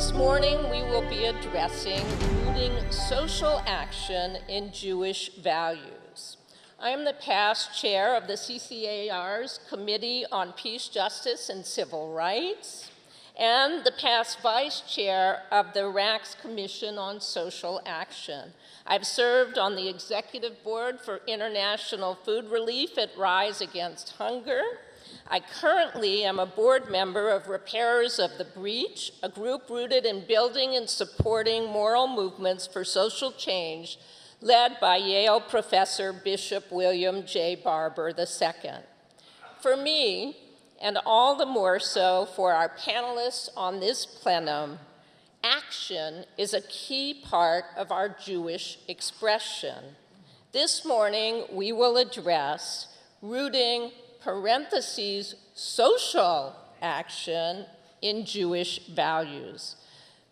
This morning, we will be addressing rooting social action in Jewish values. I am the past chair of the CCAR's Committee on Peace, Justice, and Civil Rights, and the past vice chair of the RAC's Commission on Social Action. I've served on the executive board for international food relief at Rise Against Hunger. I currently am a board member of Repairers of the Breach, a group rooted in building and supporting moral movements for social change led by Yale professor Bishop William J. Barber II. For me, and all the more so for our panelists on this plenum, action is a key part of our Jewish expression. This morning, we will address rooting social action in Jewish values.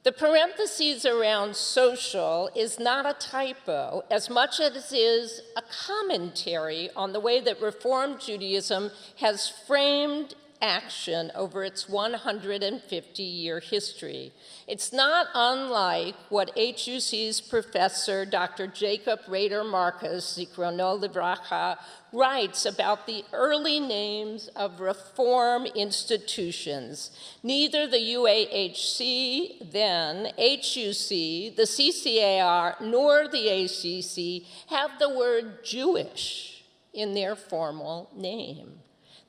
The parentheses around social is not a typo as much as it is a commentary on the way that Reform Judaism has framed action over its 150-year history. It's not unlike what HUC's professor, Dr. Jacob Rader Marcus, Zichrono Livracha, writes about the early names of reform institutions. Neither the UAHC, then HUC, the CCAR, nor the ACC have the word Jewish in their formal name.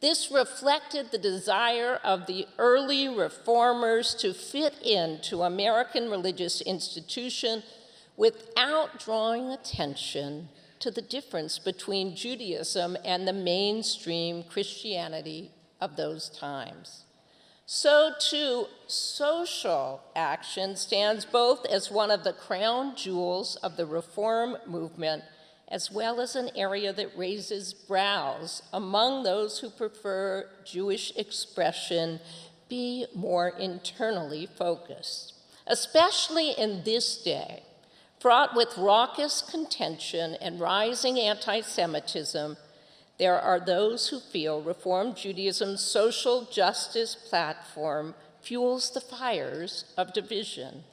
This reflected the desire of the early reformers to fit into American religious institution without drawing attention to the difference between Judaism and the mainstream Christianity of those times. So too, social action stands both as one of the crown jewels of the reform movement as well as an area that raises brows among those who prefer Jewish expression be more internally focused, especially in this day, fraught with raucous contention and rising anti-Semitism. There are those who feel Reform Judaism's social justice platform fuels the fires of division.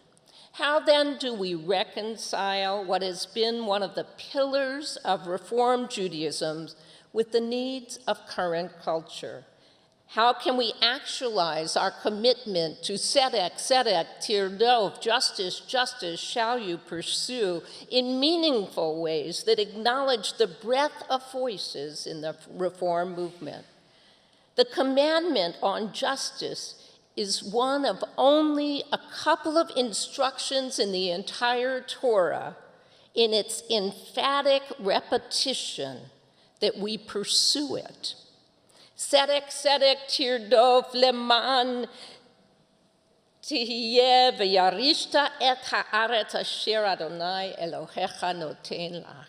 How then do we reconcile what has been one of the pillars of Reform Judaism with the needs of current culture? How can we actualize our commitment to tzedek, tirdov, justice, justice shall you pursue, in meaningful ways that acknowledge the breadth of voices in the Reform movement? The commandment on justice is one of only a couple of instructions in the entire Torah in its emphatic repetition that we pursue it. Tzedek, tirdov, leman tihiyeh v'yarishta et haaretz asher Adonai Elohecha noten lach.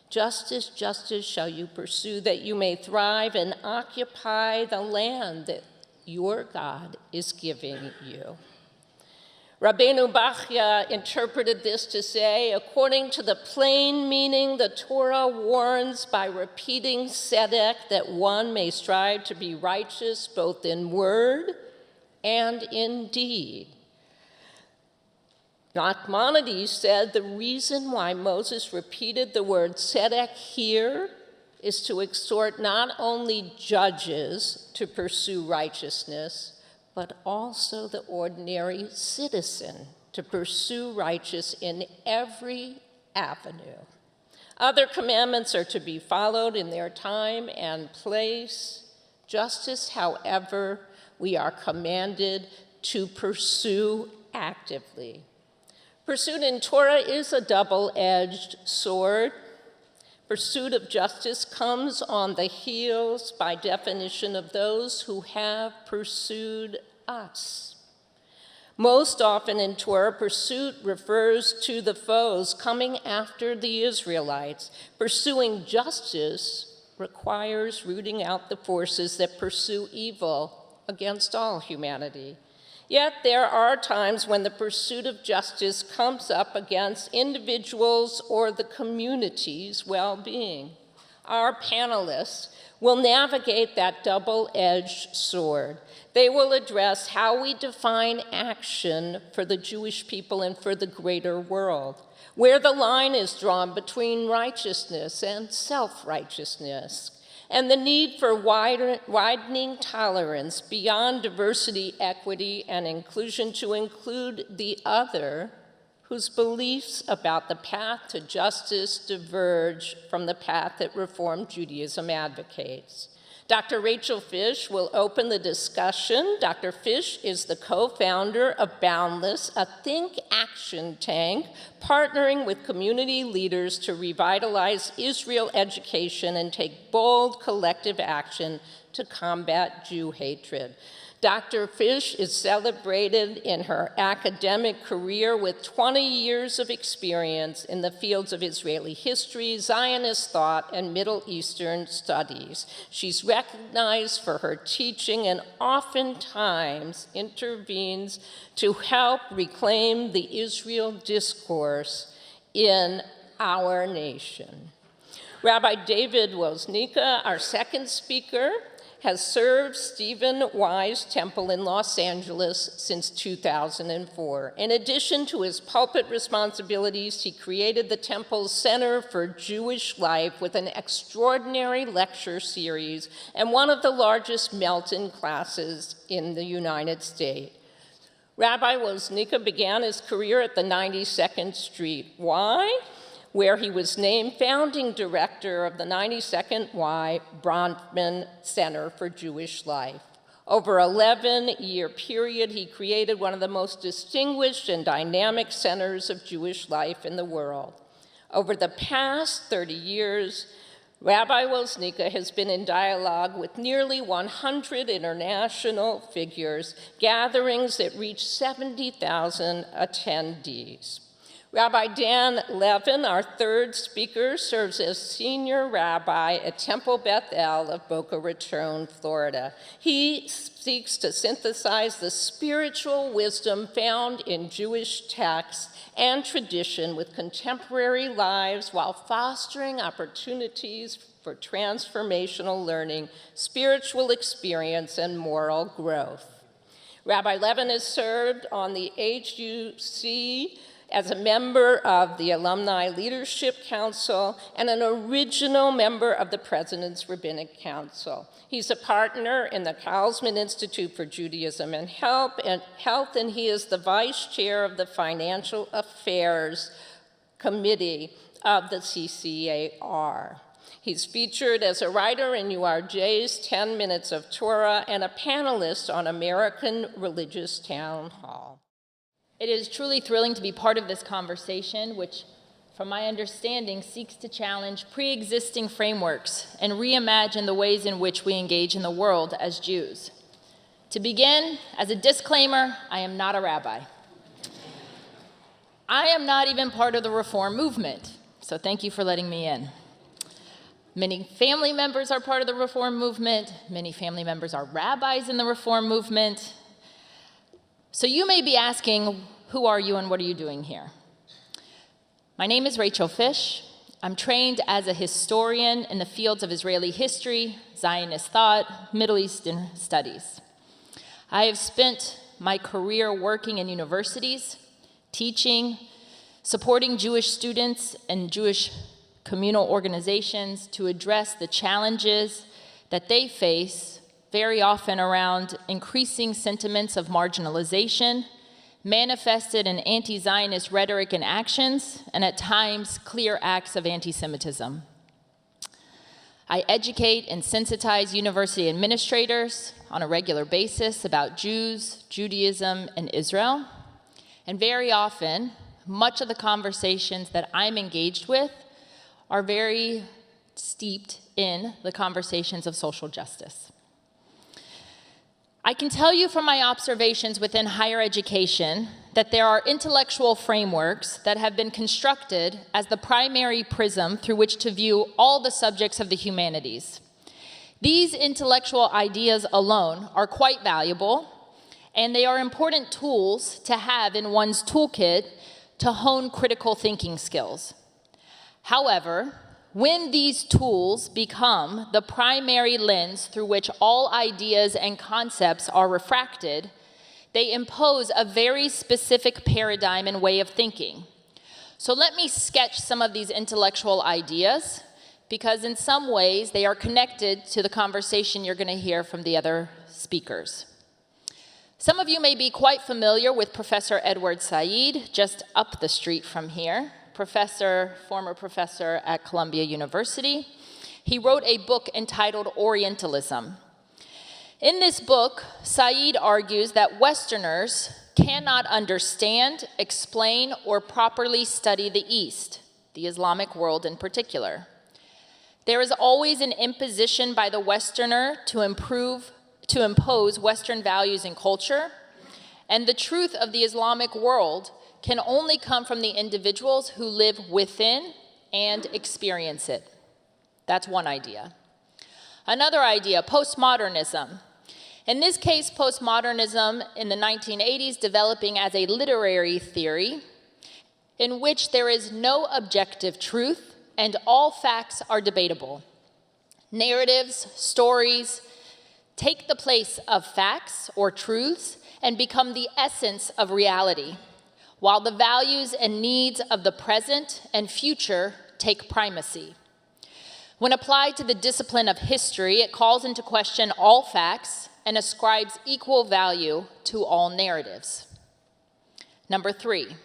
Justice, justice shall you pursue, that you may thrive and occupy the land that your God is giving you. Rabbeinu Bachya interpreted this to say, according to the plain meaning, the Torah warns by repeating tzedek that one may strive to be righteous both in word and in deed. Nachmanides said the reason why Moses repeated the word tzedek here is to exhort not only judges to pursue righteousness, but also the ordinary citizen to pursue righteousness in every avenue. Other commandments are to be followed in their time and place. Justice, however, we are commanded to pursue actively. Pursuit in Torah is a double-edged sword. Pursuit of justice comes on the heels, by definition, of those who have pursued us. Most often in Torah, pursuit refers to the foes coming after the Israelites. Pursuing justice requires rooting out the forces that pursue evil against all humanity. Yet there are times when the pursuit of justice comes up against individuals or the community's well-being. our panelists will navigate that double-edged sword. They will address how we define action for the Jewish people and for the greater world, where the line is drawn between righteousness and self-righteousness, and the need for widening tolerance beyond diversity, equity, and inclusion to include the other, whose beliefs about the path to justice diverge from the path that Reform Judaism advocates. Dr. Rachel Fish will open the discussion. Dr. Fish is the co-founder of Boundless, a think action tank partnering with community leaders to revitalize Israel education and take bold collective action to combat Jew hatred. Dr. Fish is celebrated in her academic career with 20 years of experience in the fields of Israeli history, Zionist thought, and Middle Eastern studies. She's recognized for her teaching and oftentimes intervenes to help reclaim the Israel discourse in our nation. Rabbi David Woznica, our second speaker, has served Stephen Wise Temple in Los Angeles since 2004. In addition to his pulpit responsibilities, he created the Temple's Center for Jewish Life with an extraordinary lecture series and one of the largest melt-in classes in the United States. Rabbi Woznica began his career at the 92nd Street Y, where he was named founding director of the 92nd Y Bronfman Center for Jewish Life. Over an 11-year period, he created one of the most distinguished and dynamic centers of Jewish life in the world. Over the past 30 years, Rabbi Woznica has been in dialogue with nearly 100 international figures, gatherings that reach 70,000 attendees. Rabbi Dan Levin, our third speaker, serves as senior rabbi at Temple Beth-El of Boca Raton, Florida. He seeks to synthesize the spiritual wisdom found in Jewish texts and tradition with contemporary lives while fostering opportunities for transformational learning, spiritual experience, and moral growth. Rabbi Levin has served on the HUC as a member of the Alumni Leadership Council and an original member of the President's Rabbinic Council. He's a partner in the Karlsman Institute for Judaism and Health, and he is the vice chair of the Financial Affairs Committee of the CCAR. He's featured as a writer in URJ's 10 Minutes of Torah and a panelist on American Religious Town Hall. It is truly thrilling to be part of this conversation, which, from my understanding, seeks to challenge pre-existing frameworks and reimagine the ways in which we engage in the world as Jews. To begin, as a disclaimer, I am not a rabbi. I am not even part of the Reform movement, so thank you for letting me in. Many family members are part of the Reform movement. Many family members are rabbis in the Reform movement. So you may be asking, who are you and what are you doing here? My name is Rachel Fish. I'm trained as a historian in the fields of Israeli history, Zionist thought, Middle Eastern studies. I have spent my career working in universities, teaching, supporting Jewish students and Jewish communal organizations to address the challenges that they face very often around increasing sentiments of marginalization, manifested in anti-Zionist rhetoric and actions, and at times clear acts of anti-Semitism. I educate and sensitize university administrators on a regular basis about Jews, Judaism, and Israel. And very often, much of the conversations that I'm engaged with are very steeped in the conversations of social justice. I can tell you from my observations within higher education that there are intellectual frameworks that have been constructed as the primary prism through which to view all the subjects of the humanities. These intellectual ideas alone are quite valuable, and they are important tools to have in one's toolkit to hone critical thinking skills. However, when these tools become the primary lens through which all ideas and concepts are refracted, they impose a very specific paradigm and way of thinking. So let me sketch some of these intellectual ideas, because in some ways they are connected to the conversation you're going to hear from the other speakers. Some of you may be quite familiar with Professor Edward Said, just up the street from here, former professor at Columbia University. He wrote a book entitled Orientalism. In this book, Said argues that Westerners cannot understand, explain, or properly study the East, the Islamic world in particular. There is always an imposition by the Westerner to impose Western values and culture, and the truth of the Islamic world can only come from the individuals who live within and experience it. That's one idea. Another idea, postmodernism. In this case, postmodernism in the 1980s developing as a literary theory in which there is no objective truth and all facts are debatable. Narratives, stories take the place of facts or truths and become the essence of reality, while the values and needs of the present and future take primacy. When applied to the discipline of history, it calls into question all facts and ascribes equal value to all narratives. Number 3,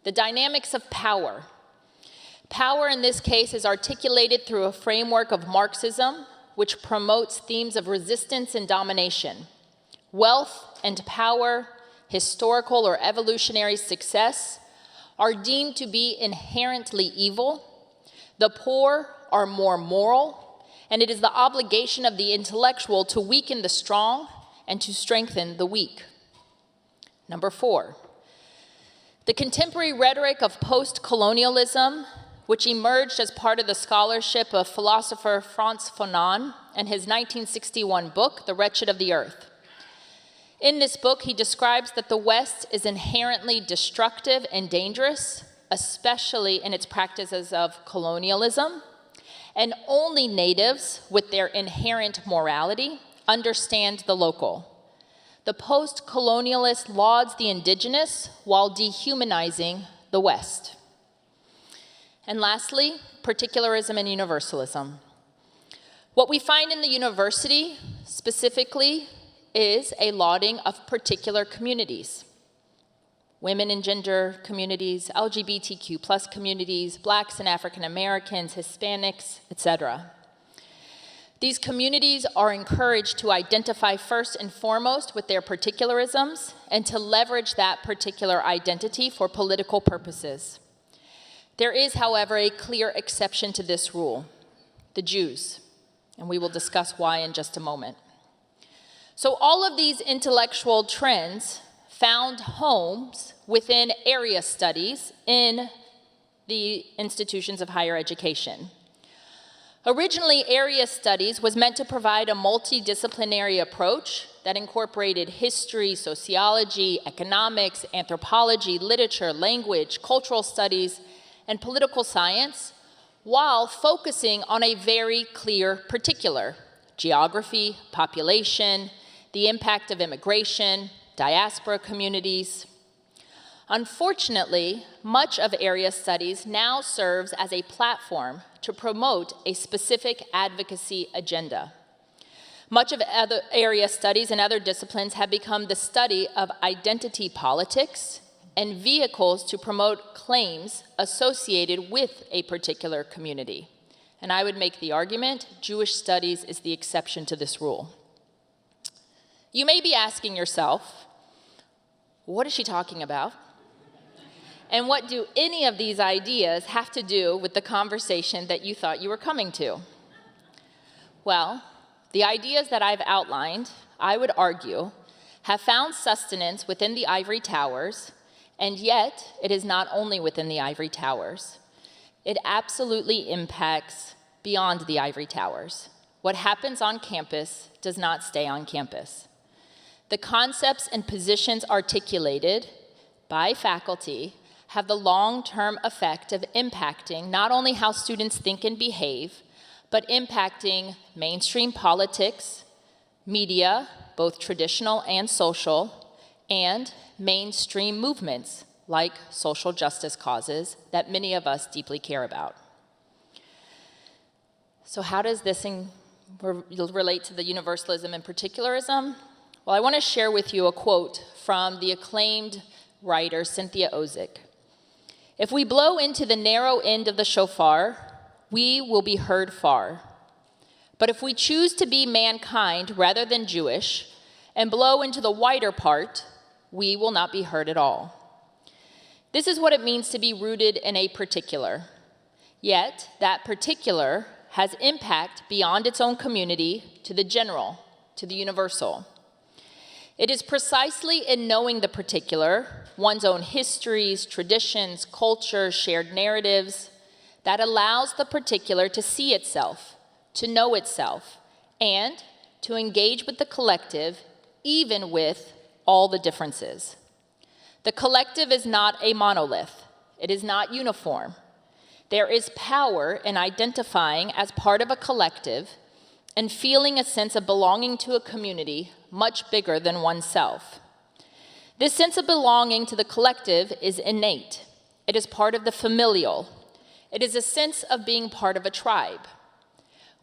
the dynamics of power. Power in this case is articulated through a framework of Marxism, which promotes themes of resistance and domination. Wealth and power, historical or evolutionary success, are deemed to be inherently evil. The poor are more moral, and it is the obligation of the intellectual to weaken the strong and to strengthen the weak. Number 4, the contemporary rhetoric of post-colonialism, which emerged as part of the scholarship of philosopher Frantz Fanon and his 1961 book, The Wretched of the Earth. In this book, he describes that the West is inherently destructive and dangerous, especially in its practices of colonialism, and only natives with their inherent morality understand the local. The post-colonialist lauds the indigenous while dehumanizing the West. And lastly, particularism and universalism. What we find in the university specifically is a lauding of particular communities. Women and gender communities, LGBTQ+ communities, Blacks and African Americans, Hispanics, etc. These communities are encouraged to identify first and foremost with their particularisms and to leverage that particular identity for political purposes. There is, however, a clear exception to this rule, the Jews, and we will discuss why in just a moment. So all of these intellectual trends found homes within area studies in the institutions of higher education. Originally, area studies was meant to provide a multidisciplinary approach that incorporated history, sociology, economics, anthropology, literature, language, cultural studies, and political science, while focusing on a very clear particular: geography, population, the impact of immigration, diaspora communities. Unfortunately, much of area studies now serves as a platform to promote a specific advocacy agenda. Much of other area studies and other disciplines have become the study of identity politics and vehicles to promote claims associated with a particular community. And I would make the argument, Jewish studies is the exception to this rule. You may be asking yourself, what is she talking about? And what do any of these ideas have to do with the conversation that you thought you were coming to? Well, the ideas that I've outlined, I would argue, have found sustenance within the ivory towers, and yet it is not only within the ivory towers. It absolutely impacts beyond the ivory towers. What happens on campus does not stay on campus. The concepts and positions articulated by faculty have the long-term effect of impacting not only how students think and behave, but impacting mainstream politics, media, both traditional and social, and mainstream movements like social justice causes that many of us deeply care about. So how does this relate to the universalism and particularism? Well, I want to share with you a quote from the acclaimed writer Cynthia Ozick. If we blow into the narrow end of the shofar, we will be heard far. But if we choose to be mankind rather than Jewish and blow into the wider part, we will not be heard at all. This is what it means to be rooted in a particular. Yet, that particular has impact beyond its own community to the general, to the universal. It is precisely in knowing the particular, one's own histories, traditions, culture, shared narratives, that allows the particular to see itself, to know itself, and to engage with the collective, even with all the differences. The collective is not a monolith. It is not uniform. There is power in identifying as part of a collective and feeling a sense of belonging to a community much bigger than oneself. This sense of belonging to the collective is innate. It is part of the familial. It is a sense of being part of a tribe.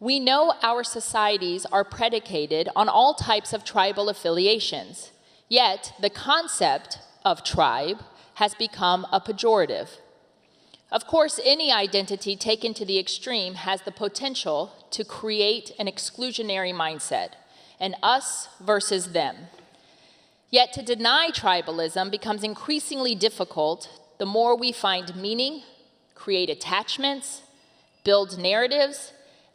We know our societies are predicated on all types of tribal affiliations, yet the concept of tribe has become a pejorative. Of course, any identity taken to the extreme has the potential to create an exclusionary mindset, an us versus them. Yet to deny tribalism becomes increasingly difficult the more we find meaning, create attachments, build narratives,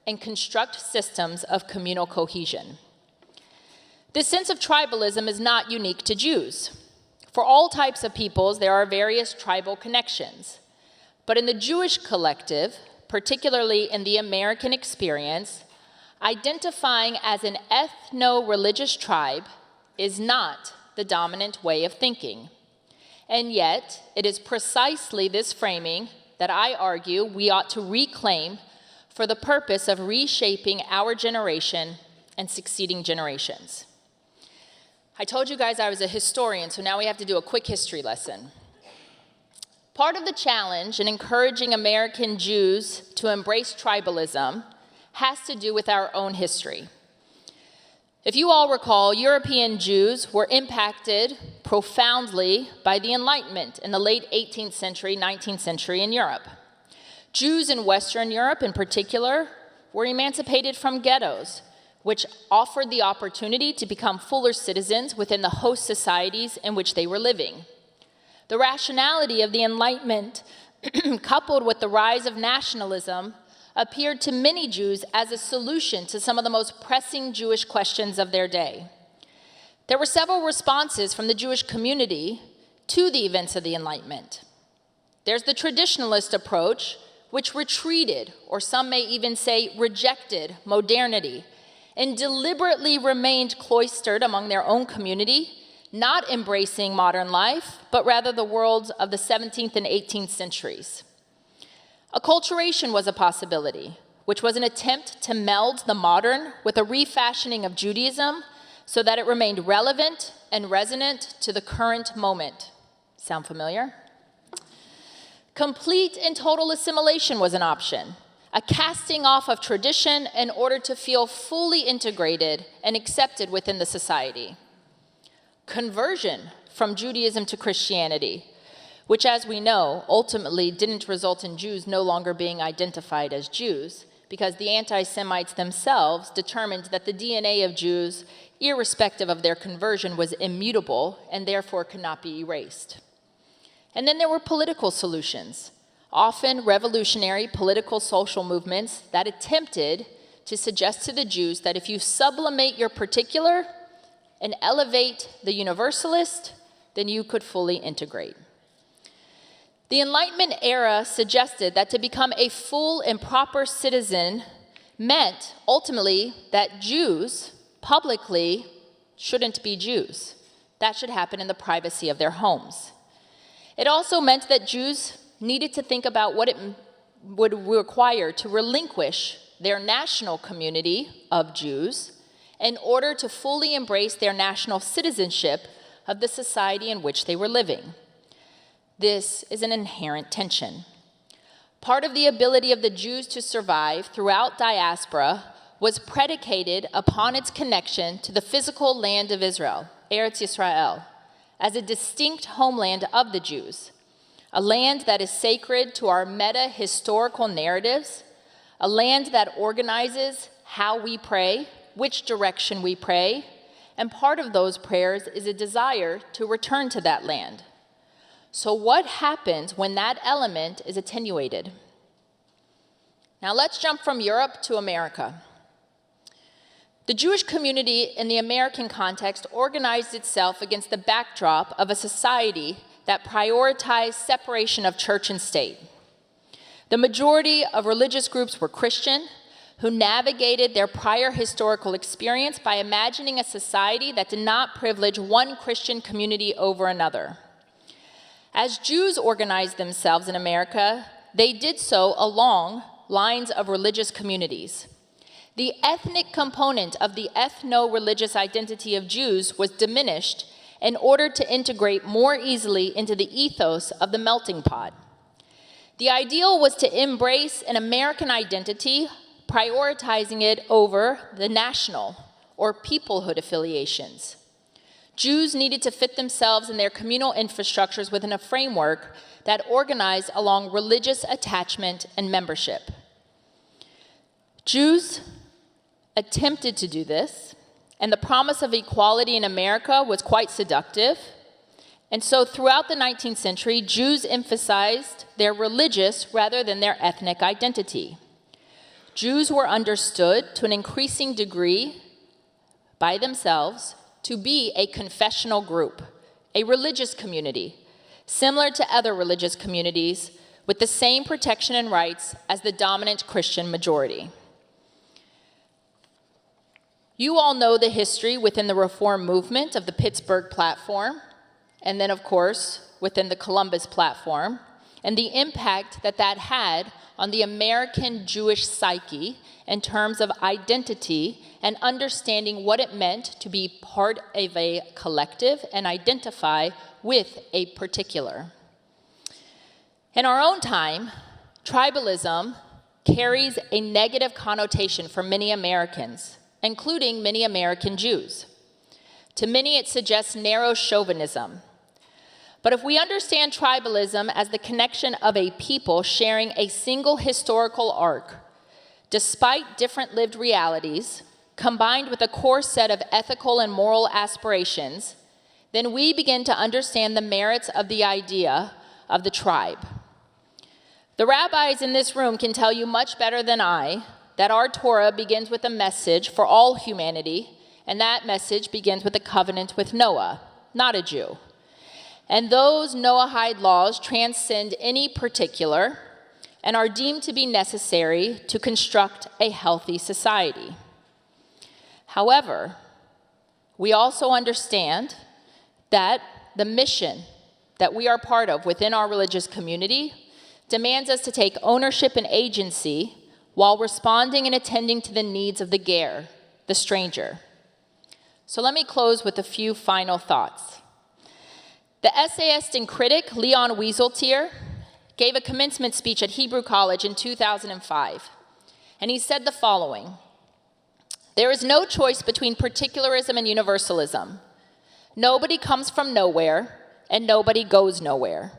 and construct systems of communal cohesion. This sense of tribalism is not unique to Jews. For all types of peoples, there are various tribal connections. But in the Jewish collective, particularly in the American experience, identifying as an ethno-religious tribe is not the dominant way of thinking. And yet, it is precisely this framing that I argue we ought to reclaim for the purpose of reshaping our generation and succeeding generations. I told you guys I was a historian, so now we have to do a quick history lesson. Part of the challenge in encouraging American Jews to embrace tribalism has to do with our own history. If you all recall, European Jews were impacted profoundly by the Enlightenment in the late 18th century, 19th century in Europe. Jews in Western Europe in particular were emancipated from ghettos, which offered the opportunity to become fuller citizens within the host societies in which they were living. The rationality of the Enlightenment, coupled with the rise of nationalism, appeared to many Jews as a solution to some of the most pressing Jewish questions of their day. There were several responses from the Jewish community to the events of the Enlightenment. There's the traditionalist approach, which retreated, or some may even say rejected, modernity, and deliberately remained cloistered among their own community, not embracing modern life, but rather the worlds of the 17th and 18th centuries. Acculturation was a possibility, which was an attempt to meld the modern with a refashioning of Judaism so that it remained relevant and resonant to the current moment. Sound familiar? Complete and total assimilation was an option, a casting off of tradition in order to feel fully integrated and accepted within the society. Conversion from Judaism to Christianity, which, as we know, ultimately didn't result in Jews no longer being identified as Jews, because the anti-Semites themselves determined that the DNA of Jews, irrespective of their conversion, was immutable and therefore could not be erased. And then there were political solutions, often revolutionary political social movements that attempted to suggest to the Jews that if you sublimate your particular and elevate the universalist, then you could fully integrate. The Enlightenment era suggested that to become a full and proper citizen meant ultimately that Jews publicly shouldn't be Jews. That should happen in the privacy of their homes. It also meant that Jews needed to think about what it would require to relinquish their national community of Jews in order to fully embrace their national citizenship of the society in which they were living. This is an inherent tension. Part of the ability of the Jews to survive throughout diaspora was predicated upon its connection to the physical land of Israel, Eretz Yisrael, as a distinct homeland of the Jews, a land that is sacred to our meta-historical narratives, a land that organizes how we pray, which direction we pray, and part of those prayers is a desire to return to that land. So what happens when that element is attenuated? Now let's jump from Europe to America. The Jewish community in the American context organized itself against the backdrop of a society that prioritized separation of church and state. The majority of religious groups were Christian, who navigated their prior historical experience by imagining a society that did not privilege one Christian community over another. As Jews organized themselves in America, they did so along lines of religious communities. The ethnic component of the ethno-religious identity of Jews was diminished in order to integrate more easily into the ethos of the melting pot. The ideal was to embrace an American identity, prioritizing it over the national or peoplehood affiliations. Jews needed to fit themselves and their communal infrastructures within a framework that organized along religious attachment and membership. Jews attempted to do this, and the promise of equality in America was quite seductive. And so throughout the 19th century, Jews emphasized their religious rather than their ethnic identity. Jews were understood to an increasing degree by themselves to be a confessional group, a religious community, similar to other religious communities with the same protection and rights as the dominant Christian majority. You all know the history within the Reform movement of the Pittsburgh platform, and then, of course, within the Columbus platform, and the impact that that had on the American Jewish psyche in terms of identity and understanding what it meant to be part of a collective and identify with a particular. In our own time, tribalism carries a negative connotation for many Americans, including many American Jews. To many, it suggests narrow chauvinism. But if we understand tribalism as the connection of a people sharing a single historical arc, despite different lived realities, combined with a core set of ethical and moral aspirations, then we begin to understand the merits of the idea of the tribe. The rabbis in this room can tell you much better than I that our Torah begins with a message for all humanity, and that message begins with a covenant with Noah, not a Jew. And those Noahide laws transcend any particular and are deemed to be necessary to construct a healthy society. However, we also understand that the mission that we are part of within our religious community demands us to take ownership and agency while responding and attending to the needs of the ger, the stranger. So let me close with a few final thoughts. The essayist and critic Leon Wieseltier gave a commencement speech at Hebrew College in 2005, and he said the following: "There is no choice between particularism and universalism. Nobody comes from nowhere, and nobody goes nowhere.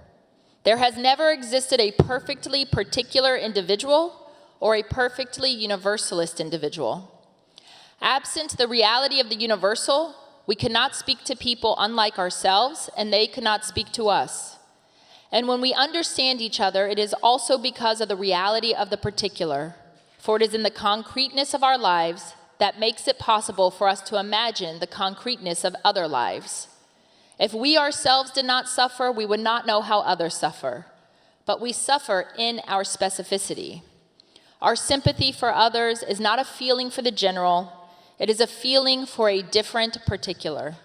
There has never existed a perfectly particular individual or a perfectly universalist individual. Absent the reality of the universal, we cannot speak to people unlike ourselves, and they cannot speak to us. And when we understand each other, it is also because of the reality of the particular, for it is in the concreteness of our lives that makes it possible for us to imagine the concreteness of other lives. If we ourselves did not suffer, we would not know how others suffer, but we suffer in our specificity. Our sympathy for others is not a feeling for the general, it is a feeling for a different particular.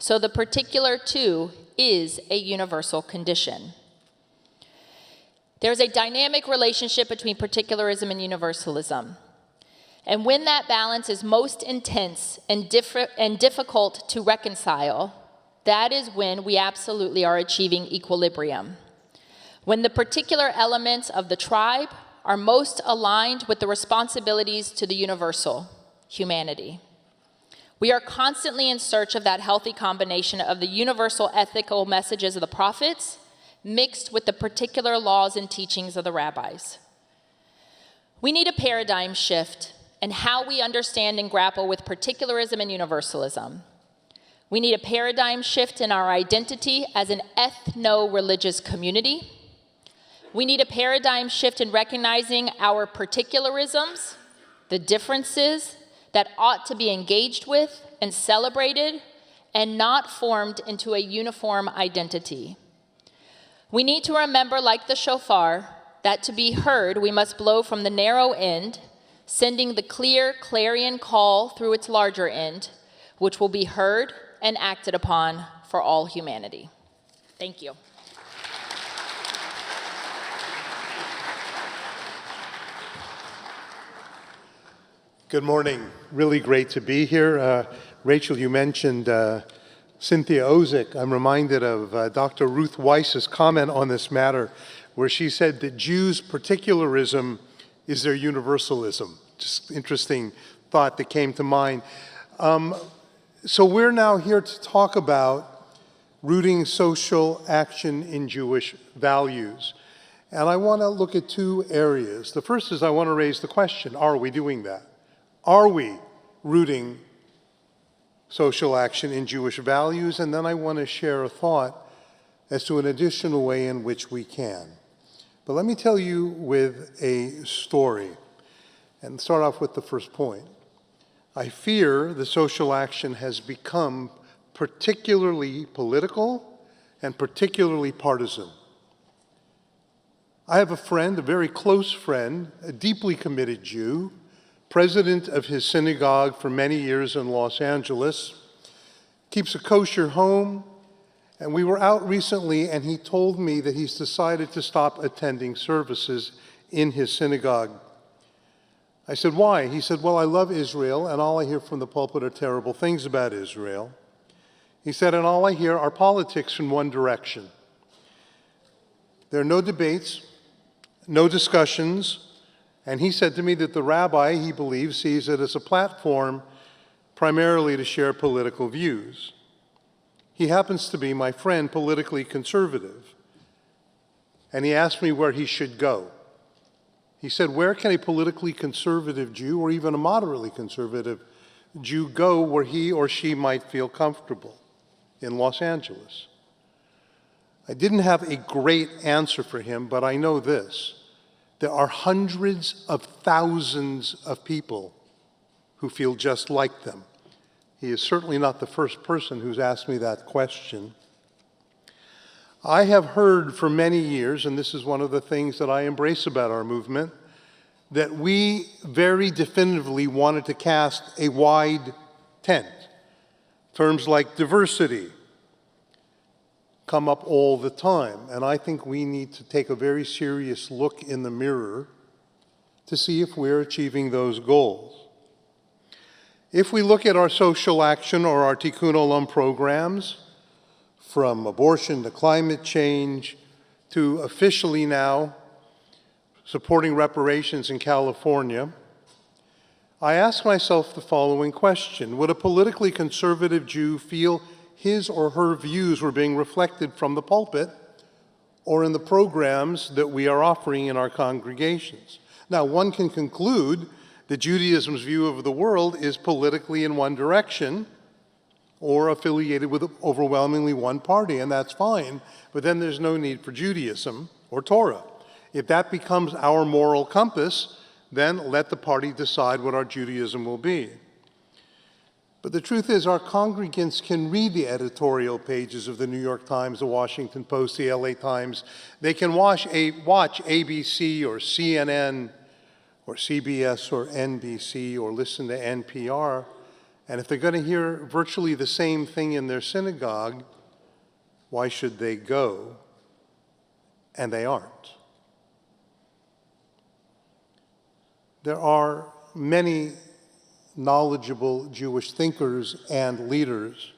So the particular, too, is a universal condition. There's a dynamic relationship between particularism and universalism. And when that balance is most intense and difficult to reconcile, that is when we absolutely are achieving equilibrium. When the particular elements of the tribe are most aligned with the responsibilities to the universal, humanity. We are constantly in search of that healthy combination of the universal ethical messages of the prophets mixed with the particular laws and teachings of the rabbis. We need a paradigm shift in how we understand and grapple with particularism and universalism. We need a paradigm shift in our identity as an ethno-religious community. We need a paradigm shift in recognizing our particularisms, the differences that ought to be engaged with and celebrated and not formed into a uniform identity. We need to remember, like the shofar, that to be heard, we must blow from the narrow end, sending the clear clarion call through its larger end, which will be heard and acted upon for all humanity. Thank you. Good morning. Really great to be here. Rachel, you mentioned Cynthia Ozick. I'm reminded of Dr. Ruth Weiss's comment on this matter, where she said that Jews' particularism is their universalism. Just interesting thought that came to mind. So we're now here to talk about rooting social action in Jewish values. And I want to look at two areas. The first is I want to raise the question, are we doing that? Are we rooting social action in Jewish values? And then I want to share a thought as to an additional way in which we can. But let me tell you with a story and start off with the first point. I fear the social action has become particularly political and particularly partisan. I have a friend, a very close friend, a deeply committed Jew, president of his synagogue for many years in Los Angeles, keeps a kosher home, and we were out recently and he told me that he's decided to stop attending services in his synagogue. I said, why? He said, well, I love Israel and all I hear from the pulpit are terrible things about Israel. He said, and all I hear are politics in one direction. There are no debates, no discussions, and he said to me that the rabbi, he believes, sees it as a platform primarily to share political views. He happens to be, my friend, politically conservative. And he asked me where he should go. He said, where can a politically conservative Jew, or even a moderately conservative Jew, go where he or she might feel comfortable? In Los Angeles. I didn't have a great answer for him, but I know this. There are hundreds of thousands of people who feel just like them. He is certainly not the first person who's asked me that question. I have heard for many years, and this is one of the things that I embrace about our movement, that we very definitively wanted to cast a wide tent. Terms like diversity come up all the time, and I think we need to take a very serious look in the mirror to see if we're achieving those goals. If we look at our social action or our Tikkun Olam programs, from abortion to climate change to officially now supporting reparations in California, I ask myself the following question. Would a politically conservative Jew feel his or her views were being reflected from the pulpit or in the programs that we are offering in our congregations? Now, one can conclude that Judaism's view of the world is politically in one direction or affiliated with overwhelmingly one party, and that's fine, but then there's no need for Judaism or Torah. If that becomes our moral compass, then let the party decide what our Judaism will be. But the truth is, our congregants can read the editorial pages of the New York Times, the Washington Post, the LA Times. They can watch ABC or CNN or CBS or NBC or listen to NPR. And if they're going to hear virtually the same thing in their synagogue, Why should they go? And they aren't. There are many knowledgeable Jewish thinkers and leaders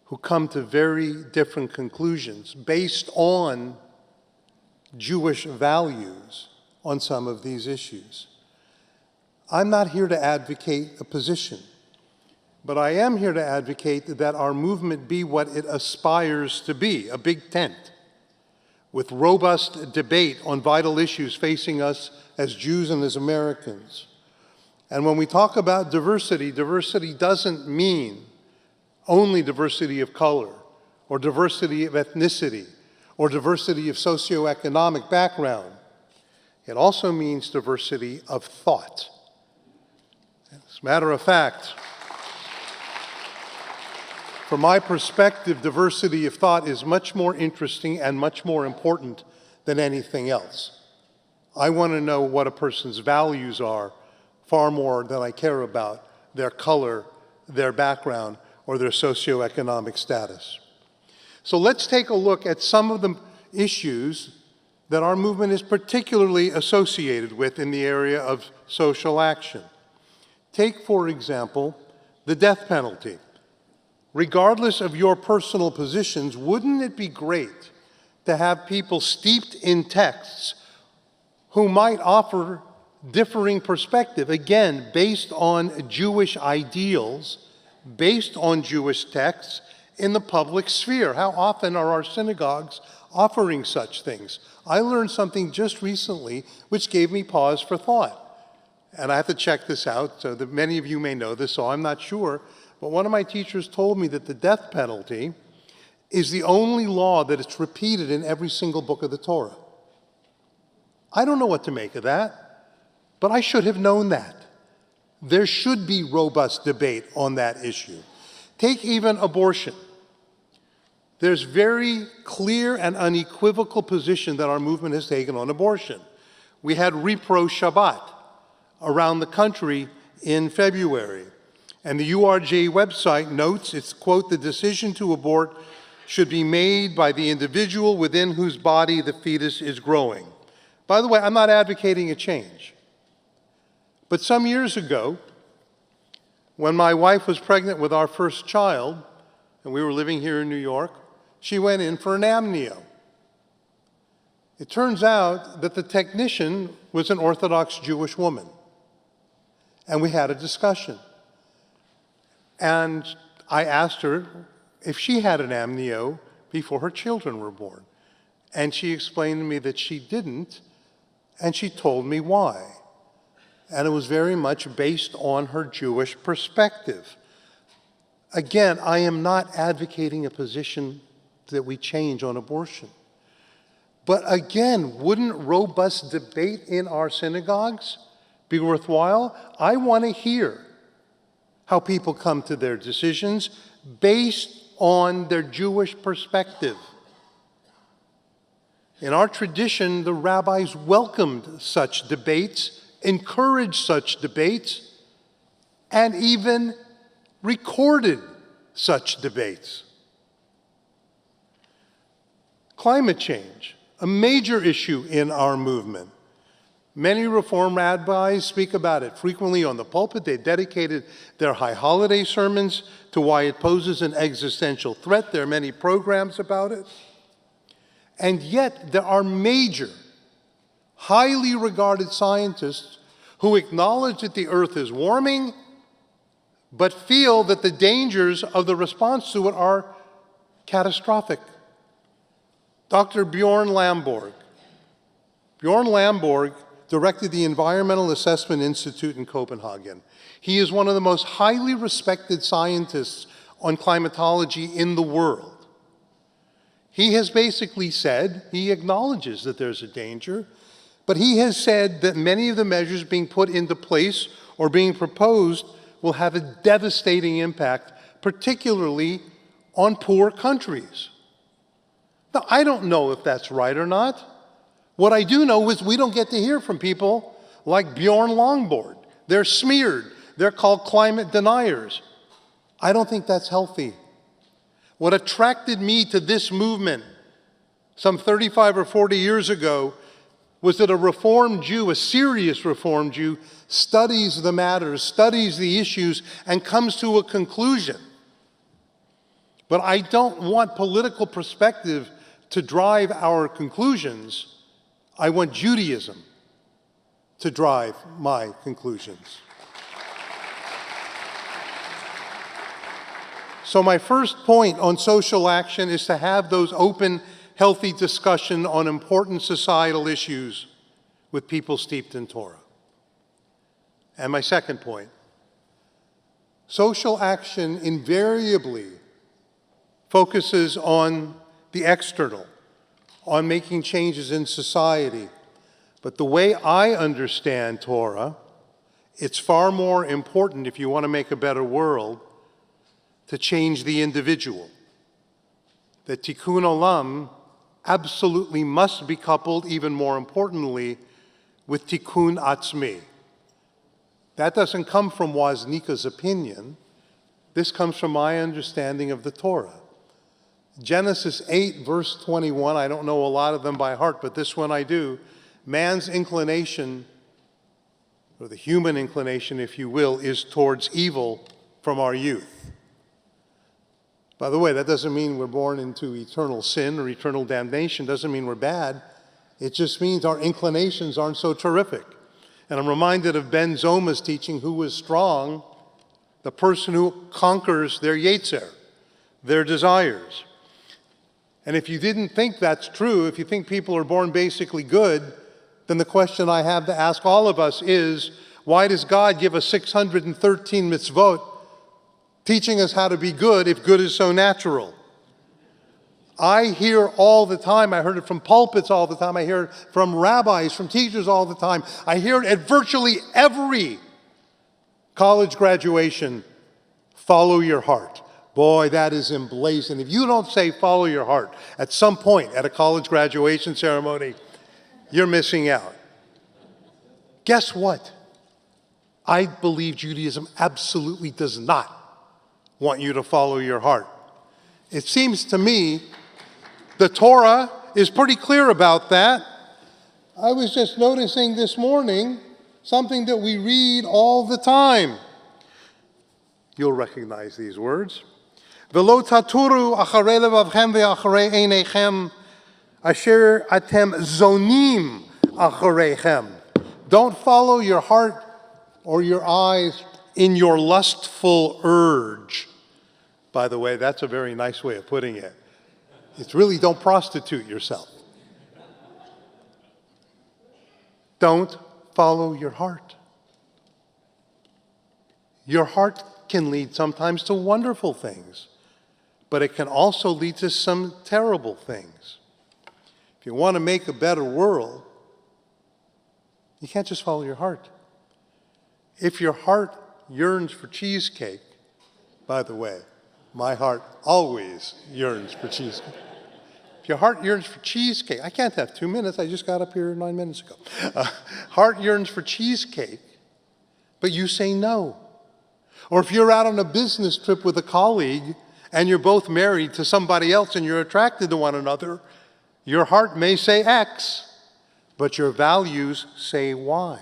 who come to very different conclusions based on Jewish values on some of these issues. I'm not here to advocate a position, but I am here to advocate that our movement be what it aspires to be, a big tent, with robust debate on vital issues facing us as Jews and as Americans. And when we talk about diversity, diversity doesn't mean only diversity of color, or diversity of ethnicity, or diversity of socioeconomic background. It also means diversity of thought. As a matter of fact, from my perspective, diversity of thought is much more interesting and much more important than anything else. I want to know what a person's values are far more than I care about their color, their background, or their socioeconomic status. So let's take a look at some of the issues that our movement is particularly associated with in the area of social action. Take, for example, the death penalty. Regardless of your personal positions, wouldn't it be great to have people steeped in texts who might offer differing perspective, again, based on Jewish ideals, based on Jewish texts in the public sphere? How often are our synagogues offering such things? I learned something just recently which gave me pause for thought. And I have to check this out, so that many of you may know this, so I'm not sure. But one of my teachers told me that the death penalty is the only law that is repeated in every single book of the Torah. I don't know what to make of that, but I should have known that. There should be robust debate on that issue. Take even abortion. There's very clear and unequivocal position that our movement has taken on abortion. We had Repro Shabbat around the country in February. And the URJ website notes, it's, quote, "The decision to abort should be made by the individual within whose body the fetus is growing." By the way, I'm not advocating a change. But some years ago, when my wife was pregnant with our first child, and we were living here in New York, she went in for an amnio. It turns out that the technician was an Orthodox Jewish woman. And we had a discussion. And I asked her if she had an amnio before her children were born. And she explained to me that she didn't, and she told me why. And it was very much based on her Jewish perspective. Again, I am not advocating a position that we change on abortion. But again, wouldn't robust debate in our synagogues be worthwhile? I want to hear how people come to their decisions based on their Jewish perspective. In our tradition, the rabbis welcomed such debates, encouraged such debates, and even recorded such debates. Climate change, a major issue in our movement. Many Reform rabbis speak about it frequently on the pulpit. They dedicated their high holiday sermons to why it poses an existential threat. There are many programs about it. And yet, there are major, highly regarded scientists who acknowledge that the earth is warming, but feel that the dangers of the response to it are catastrophic. Dr. Bjorn Lamborg. Bjorn Lamborg directed the Environmental Assessment Institute in Copenhagen. He is one of the most highly respected scientists on climatology in the world. He has basically said, he acknowledges that there's a danger, but he has said that many of the measures being put into place or being proposed will have a devastating impact, particularly on poor countries. Now, I don't know if that's right or not. What I do know is we don't get to hear from people like Bjorn Longboard. They're smeared. They're called climate deniers. I don't think that's healthy. What attracted me to this movement some 35 or 40 years ago was that a Reformed Jew, a serious Reformed Jew, studies the matters, studies the issues, and comes to a conclusion. But I don't want political perspective to drive our conclusions. I want Judaism to drive my conclusions. So my first point on social action is to have those open, healthy discussion on important societal issues with people steeped in Torah. And my second point, social action invariably focuses on the external, on making changes in society. But the way I understand Torah, it's far more important, if you want to make a better world, to change the individual. That tikkun olam absolutely must be coupled, even more importantly, with tikkun atzmi. That doesn't come from Woznica's opinion. This comes from my understanding of the Torah. Genesis 8, verse 21, I don't know a lot of them by heart, but this one I do. Man's inclination, or the human inclination, if you will, is towards evil from our youth. By the way, that doesn't mean we're born into eternal sin or eternal damnation. Doesn't mean we're bad. It just means our inclinations aren't so terrific. And I'm reminded of Ben Zoma's teaching, who was strong, the person who conquers their yetzer, their desires. And if you didn't think that's true, if you think people are born basically good, then the question I have to ask all of us is, why does God give us 613 mitzvot teaching us how to be good if good is so natural? I hear all the time, I heard it from pulpits all the time, I hear it from rabbis, from teachers all the time, I hear it at virtually every college graduation, follow your heart. Boy, that is emblazoned. If you don't say follow your heart at some point at a college graduation ceremony, you're missing out. Guess what? I believe Judaism absolutely does not want you to follow your heart. It seems to me the Torah is pretty clear about that. I was just noticing this morning something that we read all the time. You'll recognize these words. V'lo taturu acharei levavchem ve'acharei einechem asher atem zonim achareichem. Don't follow your heart or your eyes in your lustful urge. By the way, that's a very nice way of putting it. It's really don't prostitute yourself. Don't follow your heart. Your heart can lead sometimes to wonderful things, but it can also lead to some terrible things. If you want to make a better world, you can't just follow your heart. If your heart yearns for cheesecake, by the way, my heart always yearns for cheesecake. If your heart yearns for cheesecake, I can't have 2 minutes, I just got up here 9 minutes ago. Heart yearns for cheesecake, but you say no. Or if you're out on a business trip with a colleague and you're both married to somebody else and you're attracted to one another, your heart may say X, but your values say Y.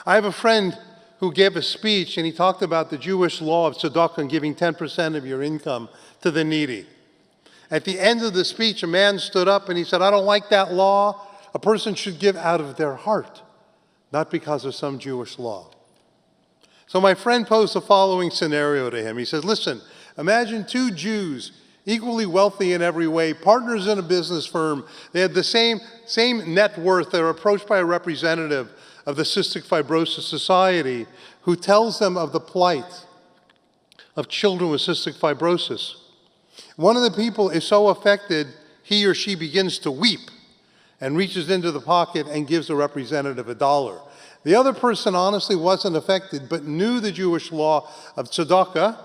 I have a friend who gave a speech and he talked about the Jewish law of tzedakah and giving 10% of your income to the needy. At the end of the speech, a man stood up and he said, I don't like that law. A person should give out of their heart, not because of some Jewish law. So my friend posed the following scenario to him. He says, listen, imagine two Jews, equally wealthy in every way, partners in a business firm. They had the same net worth. They're approached by a representative of the Cystic Fibrosis Society who tells them of the plight of children with cystic fibrosis. One of the people is so affected, he or she begins to weep and reaches into the pocket and gives the representative $1. The other person honestly wasn't affected, but knew the Jewish law of tzedakah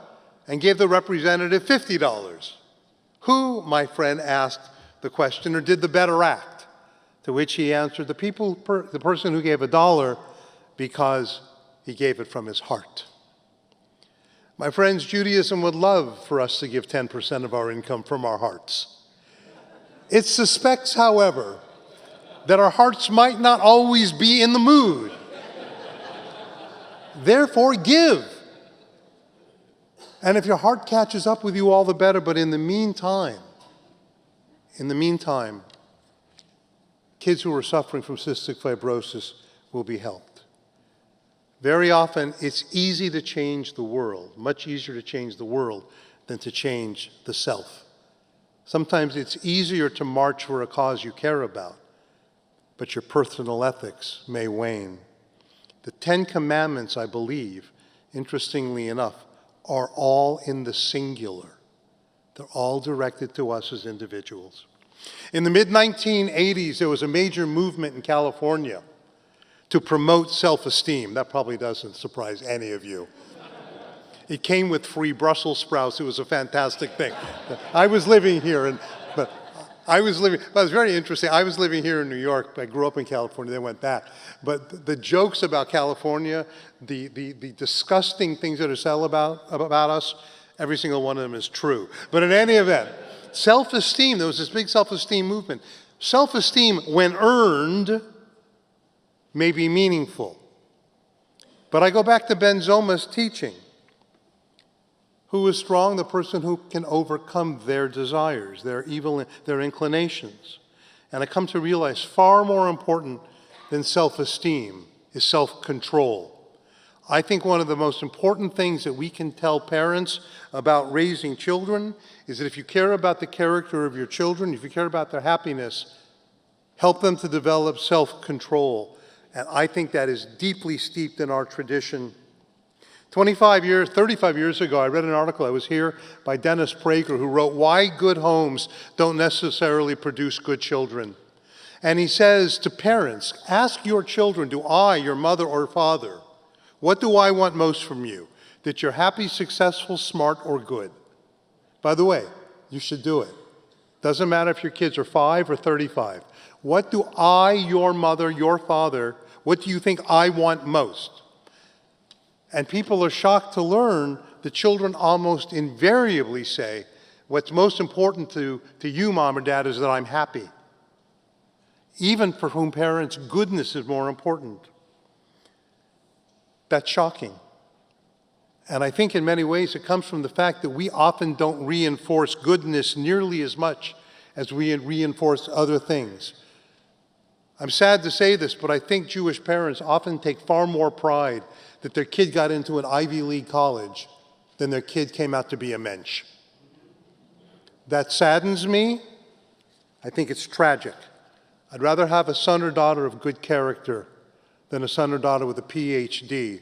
and gave the representative $50. Who, my friend asked the questioner, did the better act? To which he answered, the person who gave $1 because he gave it from his heart. My friends, Judaism would love for us to give 10% of our income from our hearts. It suspects, however, that our hearts might not always be in the mood. Therefore, give. And if your heart catches up with you, all the better. But in the meantime, kids who are suffering from cystic fibrosis will be helped. Very often, it's easy to change the world, much easier to change the world than to change the self. Sometimes it's easier to march for a cause you care about, but your personal ethics may wane. The 10 Commandments, I believe, interestingly enough, are all in the singular. They're all directed to us as individuals. In the mid-1980s, there was a major movement in California to promote self-esteem. That probably doesn't surprise any of you. It came with free Brussels sprouts. It was a fantastic thing. I was living here, but it was very interesting. I was living here in New York. I grew up in California, then went back. But the jokes about California, the disgusting things that are said about us, every single one of them is true. But in any event, self-esteem, there was this big self-esteem movement. Self-esteem, when earned, may be meaningful. But I go back to Ben Zoma's teaching. Who is strong? The person who can overcome their desires, their inclinations. And I come to realize far more important than self-esteem is self-control. I think one of the most important things that we can tell parents about raising children is that if you care about the character of your children, if you care about their happiness, help them to develop self-control. And I think that is deeply steeped in our tradition. 35 years ago, I read an article, I was here, by Dennis Prager, who wrote, "Why Good Homes Don't Necessarily Produce Good Children." And he says to parents, ask your children, do I, your mother or father, what do I want most from you? That you're happy, successful, smart, or good? By the way, you should do it. Doesn't matter if your kids are 5 or 35. What do I, your mother, your father, what do you think I want most? And people are shocked to learn that children almost invariably say, what's most important to you, mom or dad, is that I'm happy. Even for whom parents, goodness is more important. That's shocking. And I think in many ways it comes from the fact that we often don't reinforce goodness nearly as much as we reinforce other things. I'm sad to say this, but I think Jewish parents often take far more pride that their kid got into an Ivy League college than their kid came out to be a mensch. That saddens me. I think it's tragic. I'd rather have a son or daughter of good character than a son or daughter with a PhD